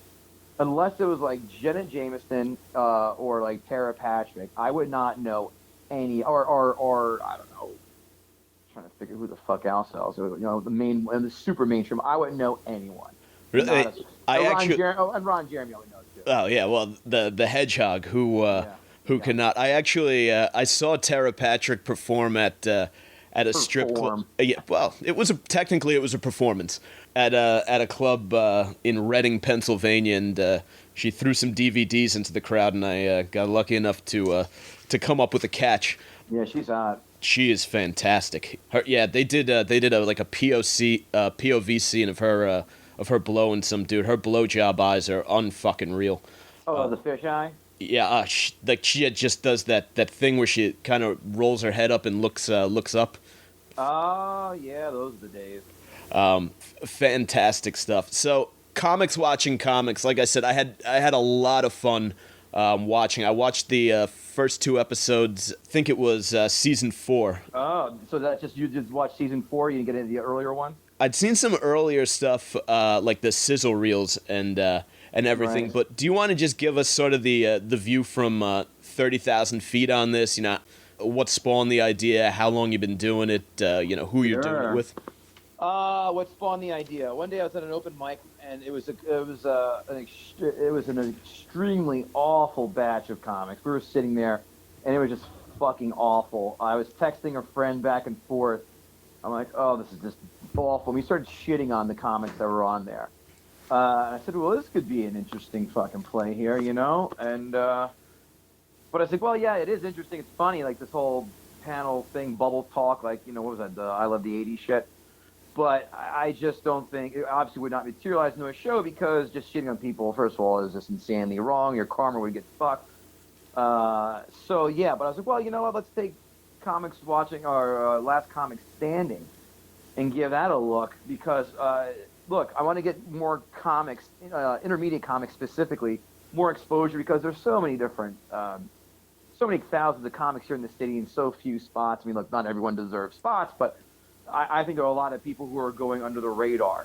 unless it was like Jenna Jameson or like Tara Patrick, I would not know any. Or I don't know. I'm trying to figure who the fuck else. You know, the main and the super mainstream. I wouldn't know anyone. Really? And Ron Jeremy I would know too. Oh yeah, well the hedgehog who cannot. I actually I saw Tara Patrick perform at a strip club. Yeah, well, technically it was a performance at a club in Reading, Pennsylvania, and she threw some DVDs into the crowd, and I got lucky enough to come up with a catch. Yeah, she's hot. She is fantastic. They did a POV scene of her blowing some dude. Her blowjob eyes are unfucking real. Oh, the fish eye? Yeah, she just does that thing where she kind of rolls her head up and looks up. Oh, yeah, those are the days. Fantastic stuff. So, watching comics, like I said, I had a lot of fun watching. I watched the first 2 episodes. I think it was season 4. Oh, so you just watched season 4? You didn't get into the earlier one? I'd seen some earlier stuff, like the sizzle reels and everything. Right. But do you want to just give us sort of the view from 30,000 feet on this? You know, what spawned the idea? How long you've been doing it? Who you're doing it with? What spawned the idea? One day I was at an open mic, and it was an extremely awful batch of comics. We were sitting there, and it was just fucking awful. I was texting a friend back and forth. I'm like, oh, this is just awful. We started shitting on the comics that were on there. I said, well, this could be an interesting fucking play here, you know? And, but I said, well, yeah, it is interesting. It's funny, like this whole panel thing, bubble talk, like, you know, what was that, the I Love the 80s shit? But I just don't think, it obviously would not materialize into a show because just shitting on people, first of all, is just insanely wrong. Your karma would get fucked. So, yeah, but I was like, well, you know what, let's take comics watching our Last Comic Standing and give that a look because look, I want to get more comics, intermediate comics specifically, more exposure because there's so many different so many thousands of comics here in the city and so few spots. I mean, look, not everyone deserves spots, but I think there are a lot of people who are going under the radar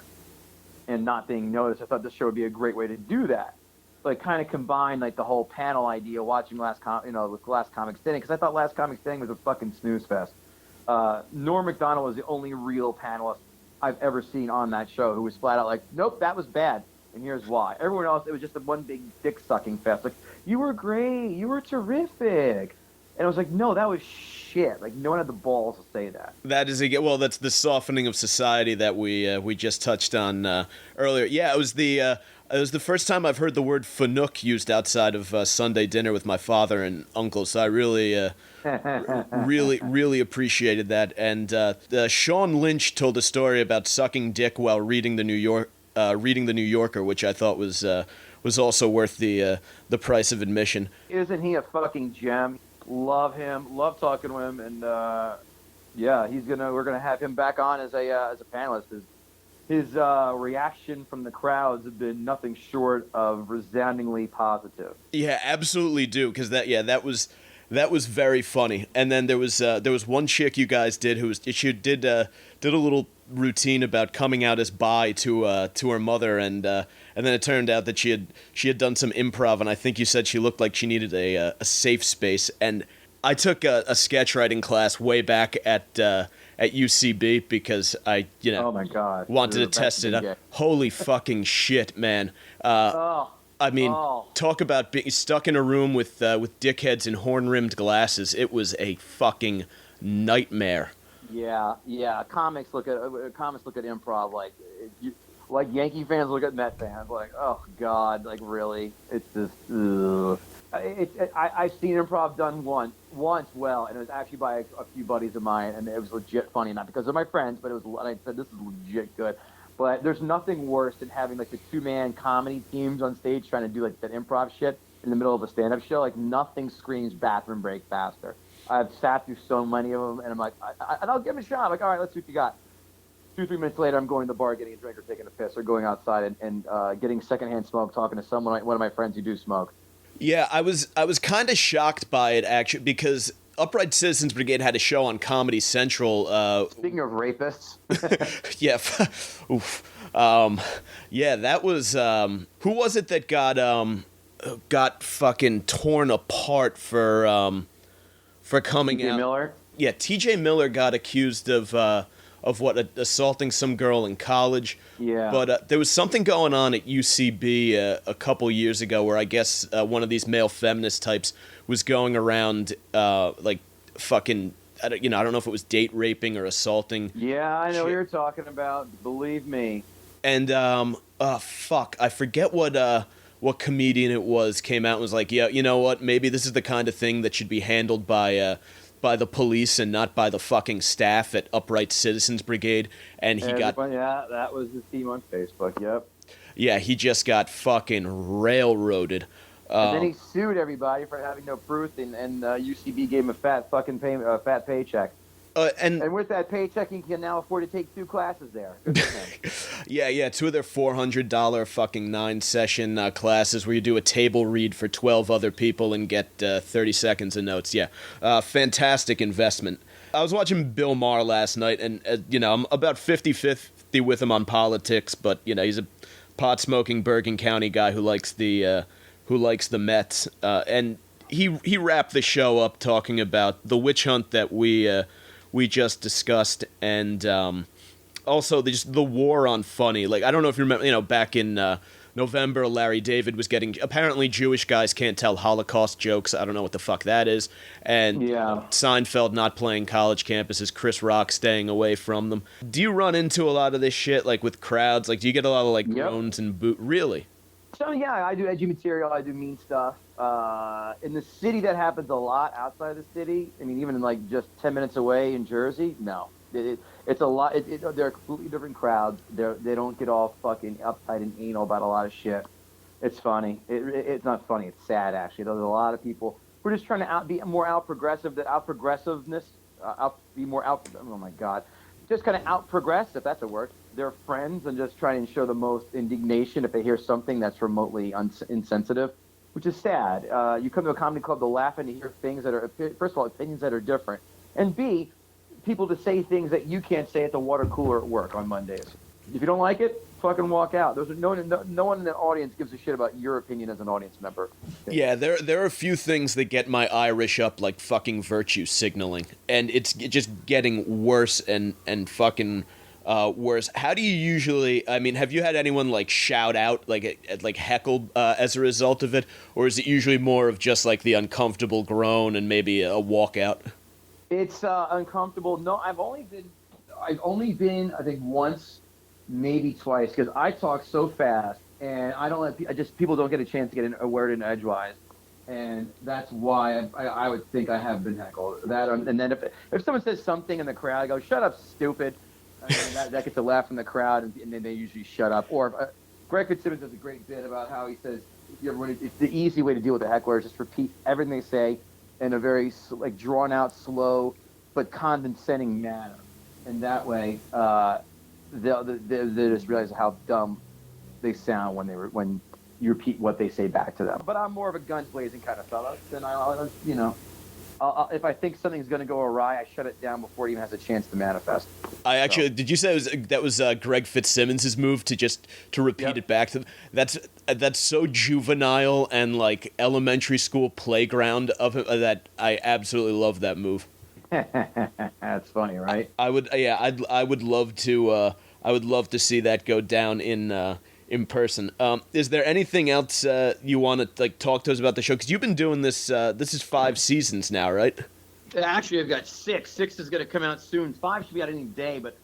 and not being noticed. I thought this show would be a great way to do that. Like, kind of combine like the whole panel idea, watching Last Comic Standing, because I thought Last Comic Standing was a fucking snooze fest. Norm Macdonald was the only real panelist I've ever seen on that show who was flat out like, nope, that was bad, and here's why. Everyone else, it was just a one big dick-sucking fest. Like, you were great, you were terrific. And I was like, no, that was shit. Like, no one had the balls to say that. That is that's the softening of society that we just touched on earlier. Yeah, it was the first time I've heard the word fanook used outside of Sunday dinner with my father and uncle. So I really, really appreciated that. And Sean Lynch told a story about sucking dick while reading the New Yorker, which I thought was also worth the price of admission. Isn't he a fucking gem? Love him. Love talking to him. And yeah, we're gonna have him back on as a panelist. His reaction from the crowds have been nothing short of resoundingly positive. Yeah, absolutely do, because that was very funny. And then there was one chick you guys did she did a little routine about coming out as bi to her mother, and then it turned out that she had done some improv, and I think you said she looked like she needed a safe space. And I took a sketch writing class way back at UCB because I oh my God, wanted to test it out. Holy fucking shit, man! I mean, talk about being stuck in a room with dickheads in horn-rimmed glasses. It was a fucking nightmare. Yeah. Comics look at improv like Yankee fans look at Met fans. Like, oh God, like really? It's just. I've seen improv done once well, and it was actually by a few buddies of mine, and it was legit funny, not because of my friends, but it was. And I said, this is legit good. But there's nothing worse than having like the 2-man comedy teams on stage trying to do like that improv shit in the middle of a stand-up show. Like, nothing screams bathroom break faster. I've sat through so many of them, and I'm like, and I'll give them a shot. I'm like, all right, let's see what you got. 2-3 minutes later, I'm going to the bar, getting a drink or taking a piss, or going outside and getting secondhand smoke, talking to someone, one of my friends who do smoke. Yeah, I was kind of shocked by it actually because Upright Citizens Brigade had a show on Comedy Central. Speaking of rapists, Yeah, oof. Yeah, that was who was it that got fucking torn apart for coming T.J. out? Miller. Yeah, T.J. Miller got accused of assaulting some girl in college. Yeah. But there was something going on at UCB a couple years ago where I guess one of these male feminist types was going around like fucking. I don't know if it was date raping or assaulting. Yeah, I know what you're talking about. Believe me. And fuck, I forget what comedian it was came out and was like, yeah, you know what? Maybe this is the kind of thing that should be handled by the police and not by the fucking staff at Upright Citizens Brigade. And that was his team on Facebook. Yep. Yeah, he just got fucking railroaded. And then he sued everybody for having no proof, and UCB gave him a fat paycheck. And with that paycheck, he can now afford to take 2 classes there. Good for him. Yeah, 2 of their $400 fucking 9-session classes where you do a table read for 12 other people and get 30 seconds of notes. Yeah, fantastic investment. I was watching Bill Maher last night, and I'm about 50-50 with him on politics, but he's a pot-smoking Bergen County guy who likes the Mets, and he wrapped the show up talking about the witch hunt that we just discussed, and also the war on funny. Like, I don't know if you remember, back in November, Larry David was getting, apparently Jewish guys can't tell Holocaust jokes. I don't know what the fuck that is. And Seinfeld not playing college campuses, Chris Rock staying away from them. Do you run into a lot of this shit, like with crowds? Like, do you get a lot of like groans and really? So yeah, I do edgy material. I do mean stuff. In the city, that happens a lot. Outside of the city, I mean, even in like just 10 minutes away in Jersey, no, it's a lot. They're completely different crowds. They don't get all fucking uptight and anal about a lot of shit. It's funny. It's not funny. It's sad actually. There's a lot of people who are just trying to be more out progressive. Be more out. Oh my god, just kind of out progress, if that's a word. They're friends and just trying to show the most indignation if they hear something that's remotely insensitive, which is sad. You come to a comedy club to laugh and to hear things that are, first of all, opinions that are different, and B, people to say things that you can't say at the water cooler at work on Mondays. If you don't like it, fucking walk out. No one in the audience gives a shit about your opinion as an audience member. Yeah, there are a few things that get my Irish up, like fucking virtue signaling, and it's just getting worse and fucking worse. How do you usually? I mean, have you had anyone like shout out, like heckle as a result of it, or is it usually more of just like the uncomfortable groan and maybe a walkout? It's uncomfortable. No, I've only been I think once, maybe twice, because I talk so fast and I don't let people don't get a chance to get a word in edgewise, and that's why I would think I have been heckled. And then if someone says something in the crowd, I go, "Shut up, stupid." I mean, that gets a laugh from the crowd, and then they usually shut up. Or Greg Fitzsimmons does a great bit about how he says, it's the easy way to deal with a heckler is just repeat everything they say in a very like drawn out, slow, but condescending manner, and that way they just realize how dumb they sound when you repeat what they say back to them. But I'm more of a guns blazing kind of fella, and I'll, if I think something's going to go awry, I shut it down before it even has a chance to manifest. Did you say that was Greg Fitzsimmons' move to repeat it back to them? That's so juvenile and like elementary school playground of it that I absolutely love that move. That's funny, right? I would love to see that go down in person. Is there anything else you want to like talk to us about the show? Because you've been doing this. This is 5 seasons now, right? Actually, I've got 6. 6 is going to come out soon. 5 should be out any day. But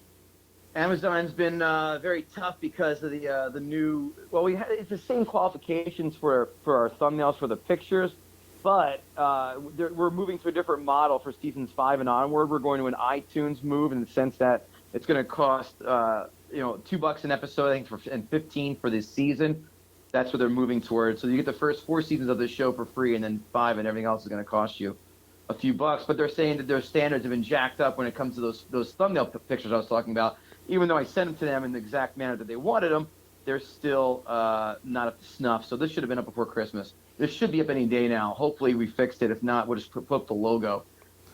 Amazon's been very tough because of the new. Well, it's the same qualifications for our thumbnails for the pictures, but we're moving to a different model for seasons 5 and onward. We're going to an iTunes move in the sense that it's going to cost. $2 an episode, I think, and $15 for this season. That's what they're moving towards. So you get the first 4 seasons of the show for free, and then 5, and everything else is going to cost you. a few bucks, but they're saying that their standards have been jacked up when it comes to those thumbnail pictures I was talking about. Even though I sent them to them in the exact manner that they wanted them, they're still not up to snuff. So this should have been up before Christmas. This should be up any day now. Hopefully we fixed it. If not, we'll just put up the logo.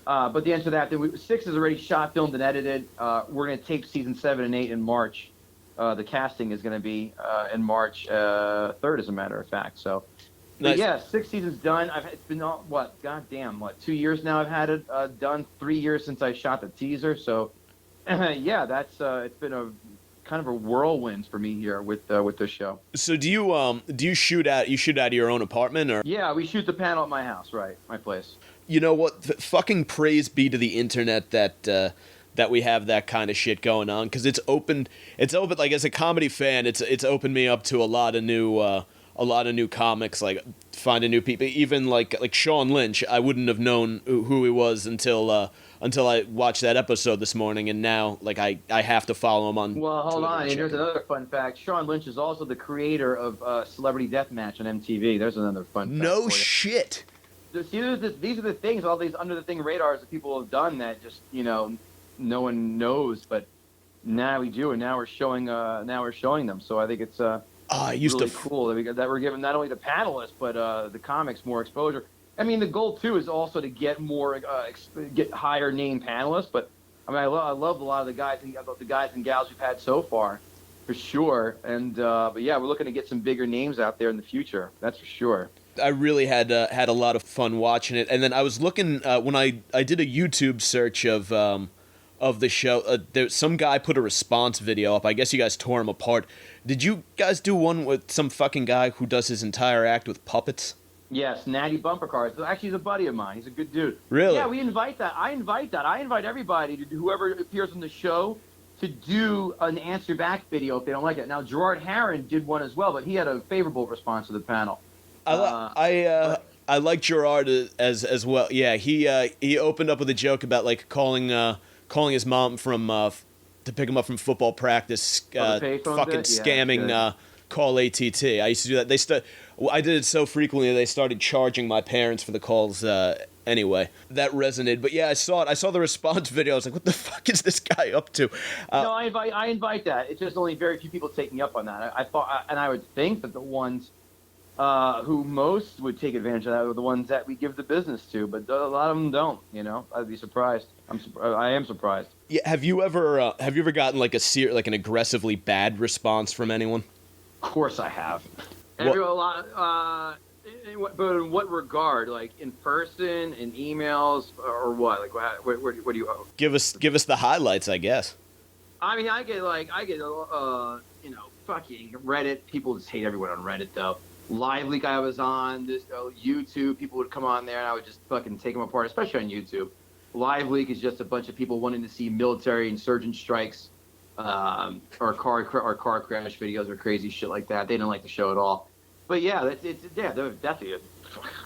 But the answer to that, 6 is already shot, filmed, and edited. We're going to tape season 7 and 8 in March. The casting is going to be in March 3rd, as a matter of fact. So, nice. Yeah, 6 seasons done. It's been 2 years now. I've had it done. 3 years since I shot the teaser. So, yeah, that's it's been a kind of a whirlwind for me here with this show. So do you shoot at your own apartment, or? Yeah, we shoot the panel at my house, right, my place. You know what? Fucking praise be to the internet that we have that kind of shit going on, because it's opened. Like, as a comedy fan, it's opened me up to a lot of new comics, like finding new people. Even like Sean Lynch, I wouldn't have known who he was until I watched that episode this morning, and now like I have to follow him on. Well, hold Twitter on, and here's another fun fact. Sean Lynch is also the creator of Celebrity Deathmatch on MTV. There's another fun fact. No for you. shit. These are the things, all these under the thing radars that people have done that just no one knows, but now we do, and now we're showing them. So I think it's really cool that we're giving not only the panelists but the comics more exposure. I mean, the goal too is also to get more get higher name panelists. But I mean, I love a lot of the guys and gals we've had so far, for sure. And but yeah, we're looking to get some bigger names out there in the future. That's for sure. I really had a lot of fun watching it, and then I was looking when I did a YouTube search of the show. Some guy put a response video up. I guess you guys tore him apart. Did you guys do one with some fucking guy who does his entire act with puppets? Yes, Natty Bumper Cars. Actually, he's a buddy of mine. He's a good dude. Really? Yeah, we invite that. I invite everybody to do, whoever appears on the show, to do an answer back video if they don't like it. Now, Gerard Harron did one as well, but he had a favorable response to the panel. I like Gerard as well. Yeah, he opened up with a joke about like calling his mom to pick him up from football practice, fucking scamming call ATT. I used to do that. I did it so frequently they started charging my parents for the calls. Anyway, that resonated. But yeah, I saw it. I saw the response video. I was like, what the fuck is this guy up to? No, I invite that. It's just only very few people take me up on that. I thought, and I would think that the ones who most would take advantage of that are the ones that we give the business to, but a lot of them don't. I'd be surprised. I am surprised. Yeah, have you ever gotten like an aggressively bad response from anyone? Of course, I have. A lot. But in what regard? Like in person, in emails, or what? Like what do you? Give us the highlights, I guess. I mean, I get fucking Reddit. People just hate everyone on Reddit though. Live Leak I was on, this YouTube, people would come on there and I would just fucking take them apart, especially on YouTube. Live Leak is just a bunch of people wanting to see military insurgent strikes or car crash videos or crazy shit like that. They don't like the show at all. But yeah, they're definitely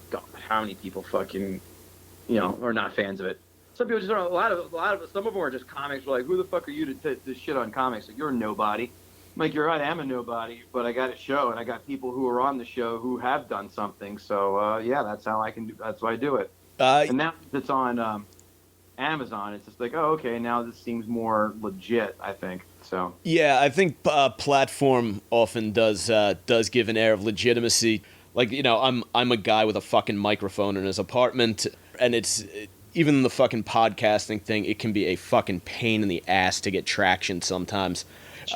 God, how many people fucking are not fans of it. Some people just are, some of them are just comics. We're like, who the fuck are you to shit on comics? Like, you're a nobody. I'm like, you're right, I am a nobody, but I got a show, and I got people who are on the show who have done something. So, yeah, that's how I can do. That's why I do it. And now it's on Amazon. It's just like, oh, okay, now this seems more legit, I think. So. Yeah, I think platform often does give an air of legitimacy. Like, I'm a guy with a fucking microphone in his apartment, and it's even the fucking podcasting thing. It can be a fucking pain in the ass to get traction sometimes.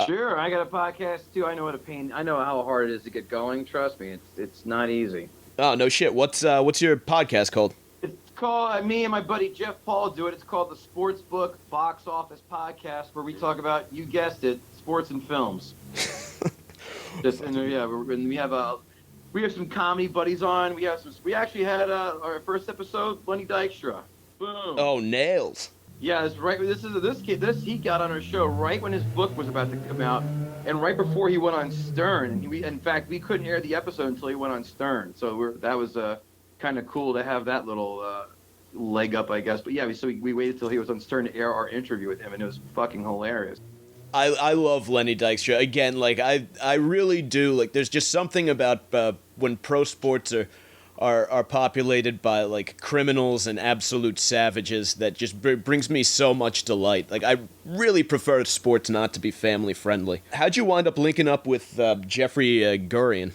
Sure, I got a podcast too. I know how hard it is to get going. Trust me, it's not easy. Oh no shit. What's your podcast called? It's called me and my buddy Jeff Paul do it. It's called the Sportsbook Box Office Podcast, where we talk about, you guessed it, sports and films. We have some comedy buddies on. We actually had our first episode, Lenny Dykstra. Boom. Oh, nails. Yeah, that's right. He got on our show right when his book was about to come out, and right before he went on Stern. And in fact, we couldn't air the episode until he went on Stern. So that was kind of cool to have that little leg up, I guess. But yeah, we waited till he was on Stern to air our interview with him, and it was fucking hilarious. I love Lenny Dykstra. Again, like I really do. Like, there's just something about when pro sports are populated by like criminals and absolute savages that just brings me so much delight. Like I really prefer sports not to be family friendly. How'd you wind up linking up with Jeffrey Gurian?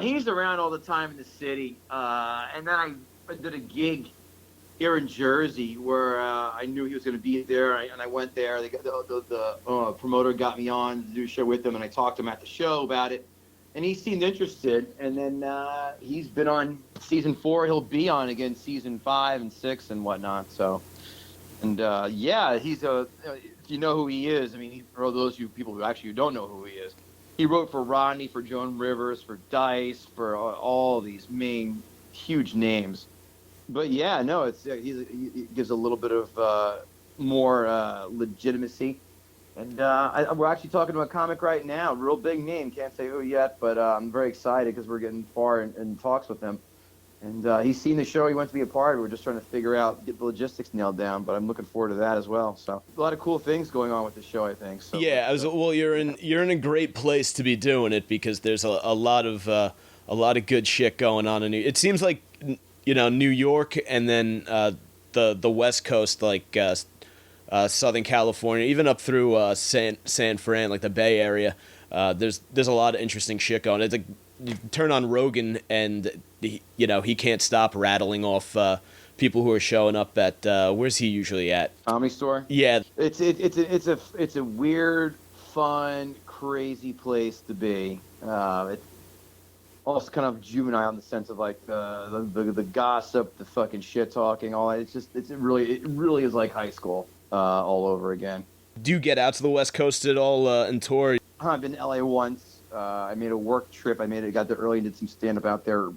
He's around all the time in the city, and then I did a gig here in Jersey where I knew he was going to be there, and I went there. The promoter got me on to do a show with him, and I talked to him at the show about it. And he seemed interested, and then he's been on season 4. He'll be on again season 5 and 6 and whatnot. So, and yeah, he's if you know who he is. I mean, for those you people who actually don't know who he is, he wrote for Rodney, for Joan Rivers, for Dice, for all these main huge names. But yeah, no, he gives a little bit of more legitimacy. And we're actually talking to a comic right now, real big name, can't say who yet, but I'm very excited because we're getting far in talks with him. And he's seen the show, he wants to be a part of it. We're just trying to figure out, get the logistics nailed down, but I'm looking forward to that as well. So a lot of cool things going on with the show, I think. So, yeah, you're in a great place to be doing it because there's a lot of good shit going on in it seems like New York and then the West Coast, like Southern California, even up through San Fran, like the Bay Area. There's a lot of interesting shit going. It's like you turn on Rogan and he can't stop rattling off people who are showing up at where's he usually at? Comedy Store. Yeah, it's a weird, fun, crazy place to be. It's also kind of juvenile in the sense of like the gossip, the fucking shit talking, all that. It really is like high school. All over again. Do you get out to the West Coast at all and tour? I've been to LA once. I made a work trip. Got there early and did some stand-up out there,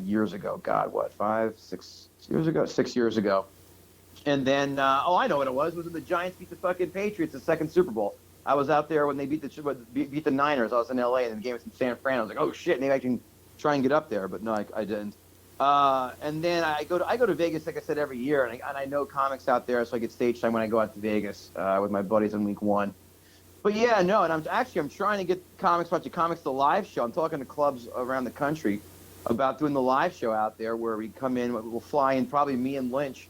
years ago. God, what, 6 years ago? 6 years ago. And then, I know what it was. It was when the Giants beat the fucking Patriots, the second Super Bowl. I was out there when they beat the Niners. I was in LA and the game was in San Fran. I was like, oh shit, maybe I can try and get up there. But no, I didn't. And then I go to Vegas, like I said, every year, and I know comics out there, so I get stage time when I go out to Vegas with my buddies on week 1. But yeah, no, and I'm trying to get Watching Comics the live show. I'm talking to clubs around the country about doing the live show out there where we come in, we'll fly in, probably me and Lynch,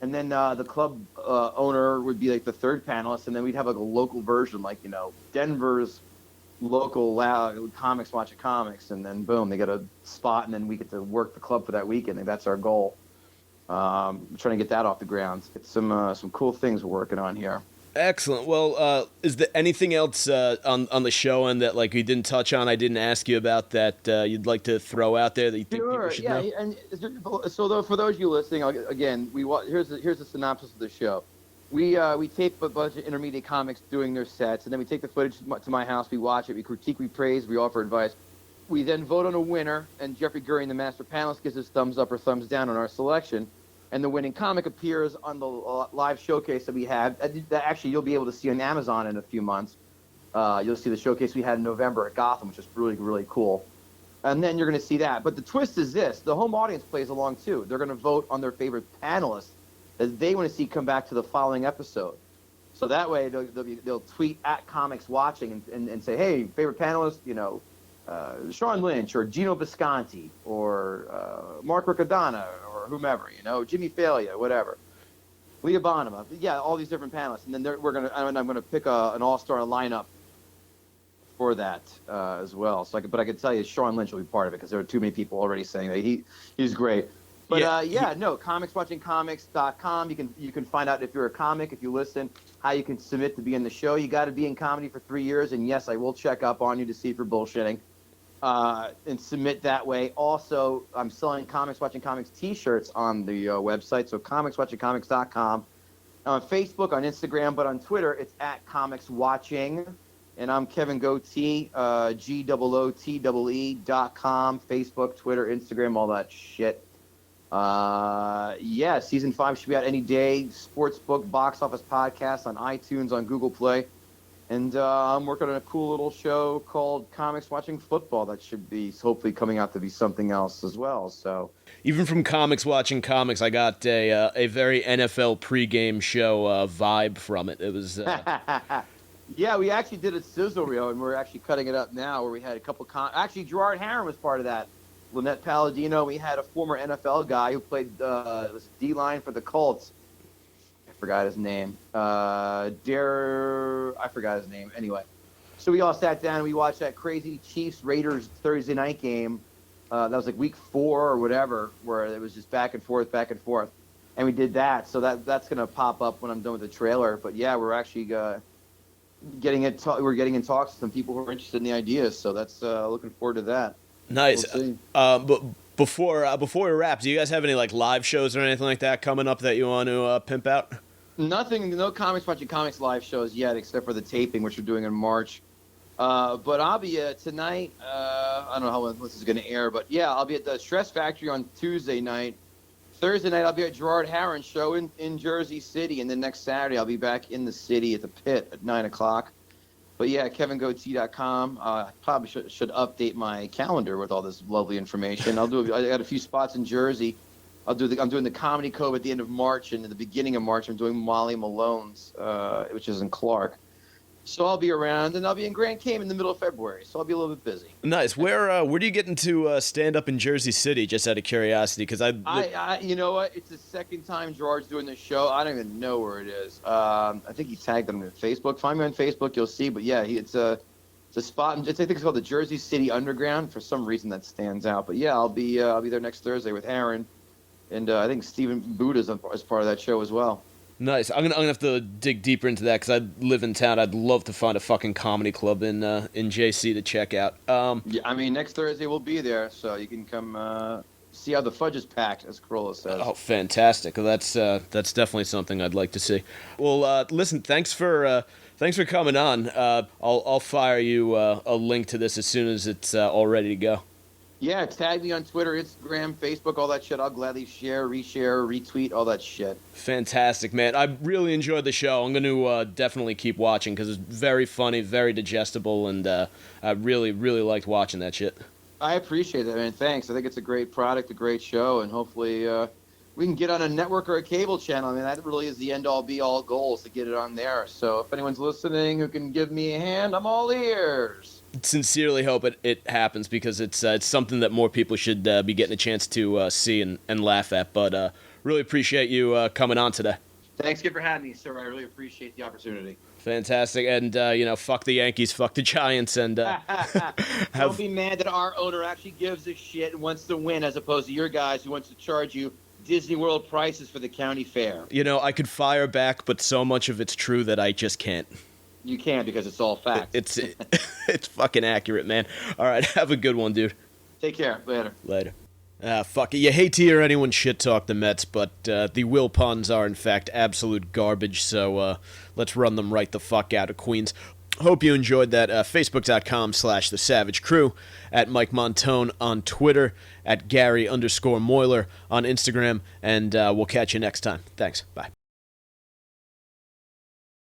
and then the club owner would be like the third panelist, and then we'd have like a local version, like Denver's local comics watching comics, and then boom, they get a spot, and then we get to work the club for that weekend. And that's our goal. We're trying to get that off the ground. It's some cool things we're working on here. Excellent. Well, is there anything else on the show and that like we didn't touch on? I didn't ask you about that. You'd like to throw out there that you think people should know? And so for those of you listening, again, here's the synopsis of the show. We tape a bunch of intermediate comics doing their sets, and then we take the footage to my house, we watch it, we critique, we praise, we offer advice. We then vote on a winner, and Jeffrey Gurian, the master panelist, gives his thumbs up or thumbs down on our selection, and the winning comic appears on the live showcase that we had. That actually you'll be able to see on Amazon in a few months. You'll see the showcase we had in November at Gotham, which is really, really cool. And then you're going to see that. But the twist is this. The home audience plays along, too. They're going to vote on their favorite panelists that they want to see come back to the following episode. So that way they'll tweet at Comics Watching and say, hey, favorite panelist, Sean Lynch or Gino Visconti or Mark Riccadonna or whomever, Jimmy Failure, whatever. Leah Bonham, yeah, all these different panelists. And then I'm going to pick an all-star lineup for that as well. So I could tell you Sean Lynch will be part of it because there are too many people already saying that he's great. But comicswatchingcomics.com. You can find out if you're a comic, if you listen, how you can submit to be in the show. You got to be in comedy for 3 years, and yes, I will check up on you to see if you're bullshitting, and submit that way. Also, I'm selling Comics Watching Comics T-shirts on the website, so comicswatchingcomics.com. On Facebook, on Instagram, but on Twitter, it's at Comics Watching. And I'm Kevin Gootee, GOOTEE.com, Facebook, Twitter, Instagram, all that shit. Season 5 should be out any day. Sportsbook, Box Office Podcast on iTunes, on Google Play. And I'm working on a cool little show called Comics Watching Football that should be hopefully coming out to be something else as well. So even from Comics Watching Comics, I got a very NFL pregame show vibe from it. It was... Yeah, we actually did a sizzle reel, and we're actually cutting it up now where we had a couple... Actually, Gerard Harron was part of that. Lynette Palladino. We had a former NFL guy who played was D-line for the Colts. I forgot his name. I forgot his name. Anyway, so we all sat down and we watched that crazy Chiefs-Raiders Thursday night game. That was like week 4 or whatever, where it was just back and forth. And we did that. So that's going to pop up when I'm done with the trailer. But yeah, we're actually getting in talks with some people who are interested in the ideas. So that's looking forward to that. Nice. We'll But before we wrap, do you guys have any like live shows or anything like that coming up that you want to pimp out? Nothing, no Comics Watching Comics live shows yet, except for the taping, which we're doing in March. But I'll be tonight. I don't know how this is going to air, but yeah, I'll be at the Stress Factory on Tuesday night. Thursday night, I'll be at Gerard Harron's show in Jersey City, and then next Saturday, I'll be back in the city at the Pit at 9 o'clock. But yeah, KevinGootee.com. Probably should update my calendar with all this lovely information. I got a few spots in Jersey. I'm doing the Comedy Cove at the end of March, and at the beginning of March, I'm doing Molly Malone's, which is in Clark. So I'll be around, and I'll be in Grand Cayman in the middle of February. So I'll be a little bit busy. Nice. Where do you get into stand up in Jersey City? Just out of curiosity, because I you know what? It's the second time Gerard's doing this show. I don't even know where it is. I think he tagged them on Facebook. Find me on Facebook, you'll see. But yeah, it's a spot. I think it's called the Jersey City Underground. For some reason, that stands out. But yeah, I'll be there next Thursday with Aaron, and I think Stephen Buda's as part of that show as well. Nice. I'm gonna have to dig deeper into that because I live in town. I'd love to find a fucking comedy club in JC to check out. Yeah, I mean next Thursday we'll be there, so you can come see how the fudge is packed, as Corolla says. Oh, fantastic! Well, that's definitely something I'd like to see. Well, listen, thanks for coming on. I'll fire you a link to this as soon as it's all ready to go. Yeah, tag me on Twitter, Instagram, Facebook, all that shit. I'll gladly share, reshare, retweet, all that shit. Fantastic, man. I really enjoyed the show. I'm going to definitely keep watching because it's very funny, very digestible, and I really, really liked watching that shit. I appreciate that, man. Thanks. I think it's a great product, a great show, and hopefully we can get on a network or a cable channel. I mean, that really is the end-all, be-all goals to get it on there. So if anyone's listening who can give me a hand, I'm all ears. Sincerely hope it happens because it's something that more people should be getting a chance to see and laugh at. But really appreciate you coming on today. Thanks again for having me, sir. I really appreciate the opportunity. Fantastic. And, fuck the Yankees, fuck the Giants, and don't be mad that our owner actually gives a shit and wants to win as opposed to your guys who wants to charge you Disney World prices for the county fair. I could fire back, but so much of it's true that I just can't. You can because it's all facts. It's fucking accurate, man. All right, have a good one, dude. Take care. Later. Fuck it. You hate to hear anyone shit talk the Mets, but the Will puns are in fact absolute garbage, so let's run them right the fuck out of Queens. Hope you enjoyed that. Facebook.com/The Savage Crew, at Mike Montone on Twitter, at Gary_Moiler on Instagram, and we'll catch you next time. Thanks. Bye.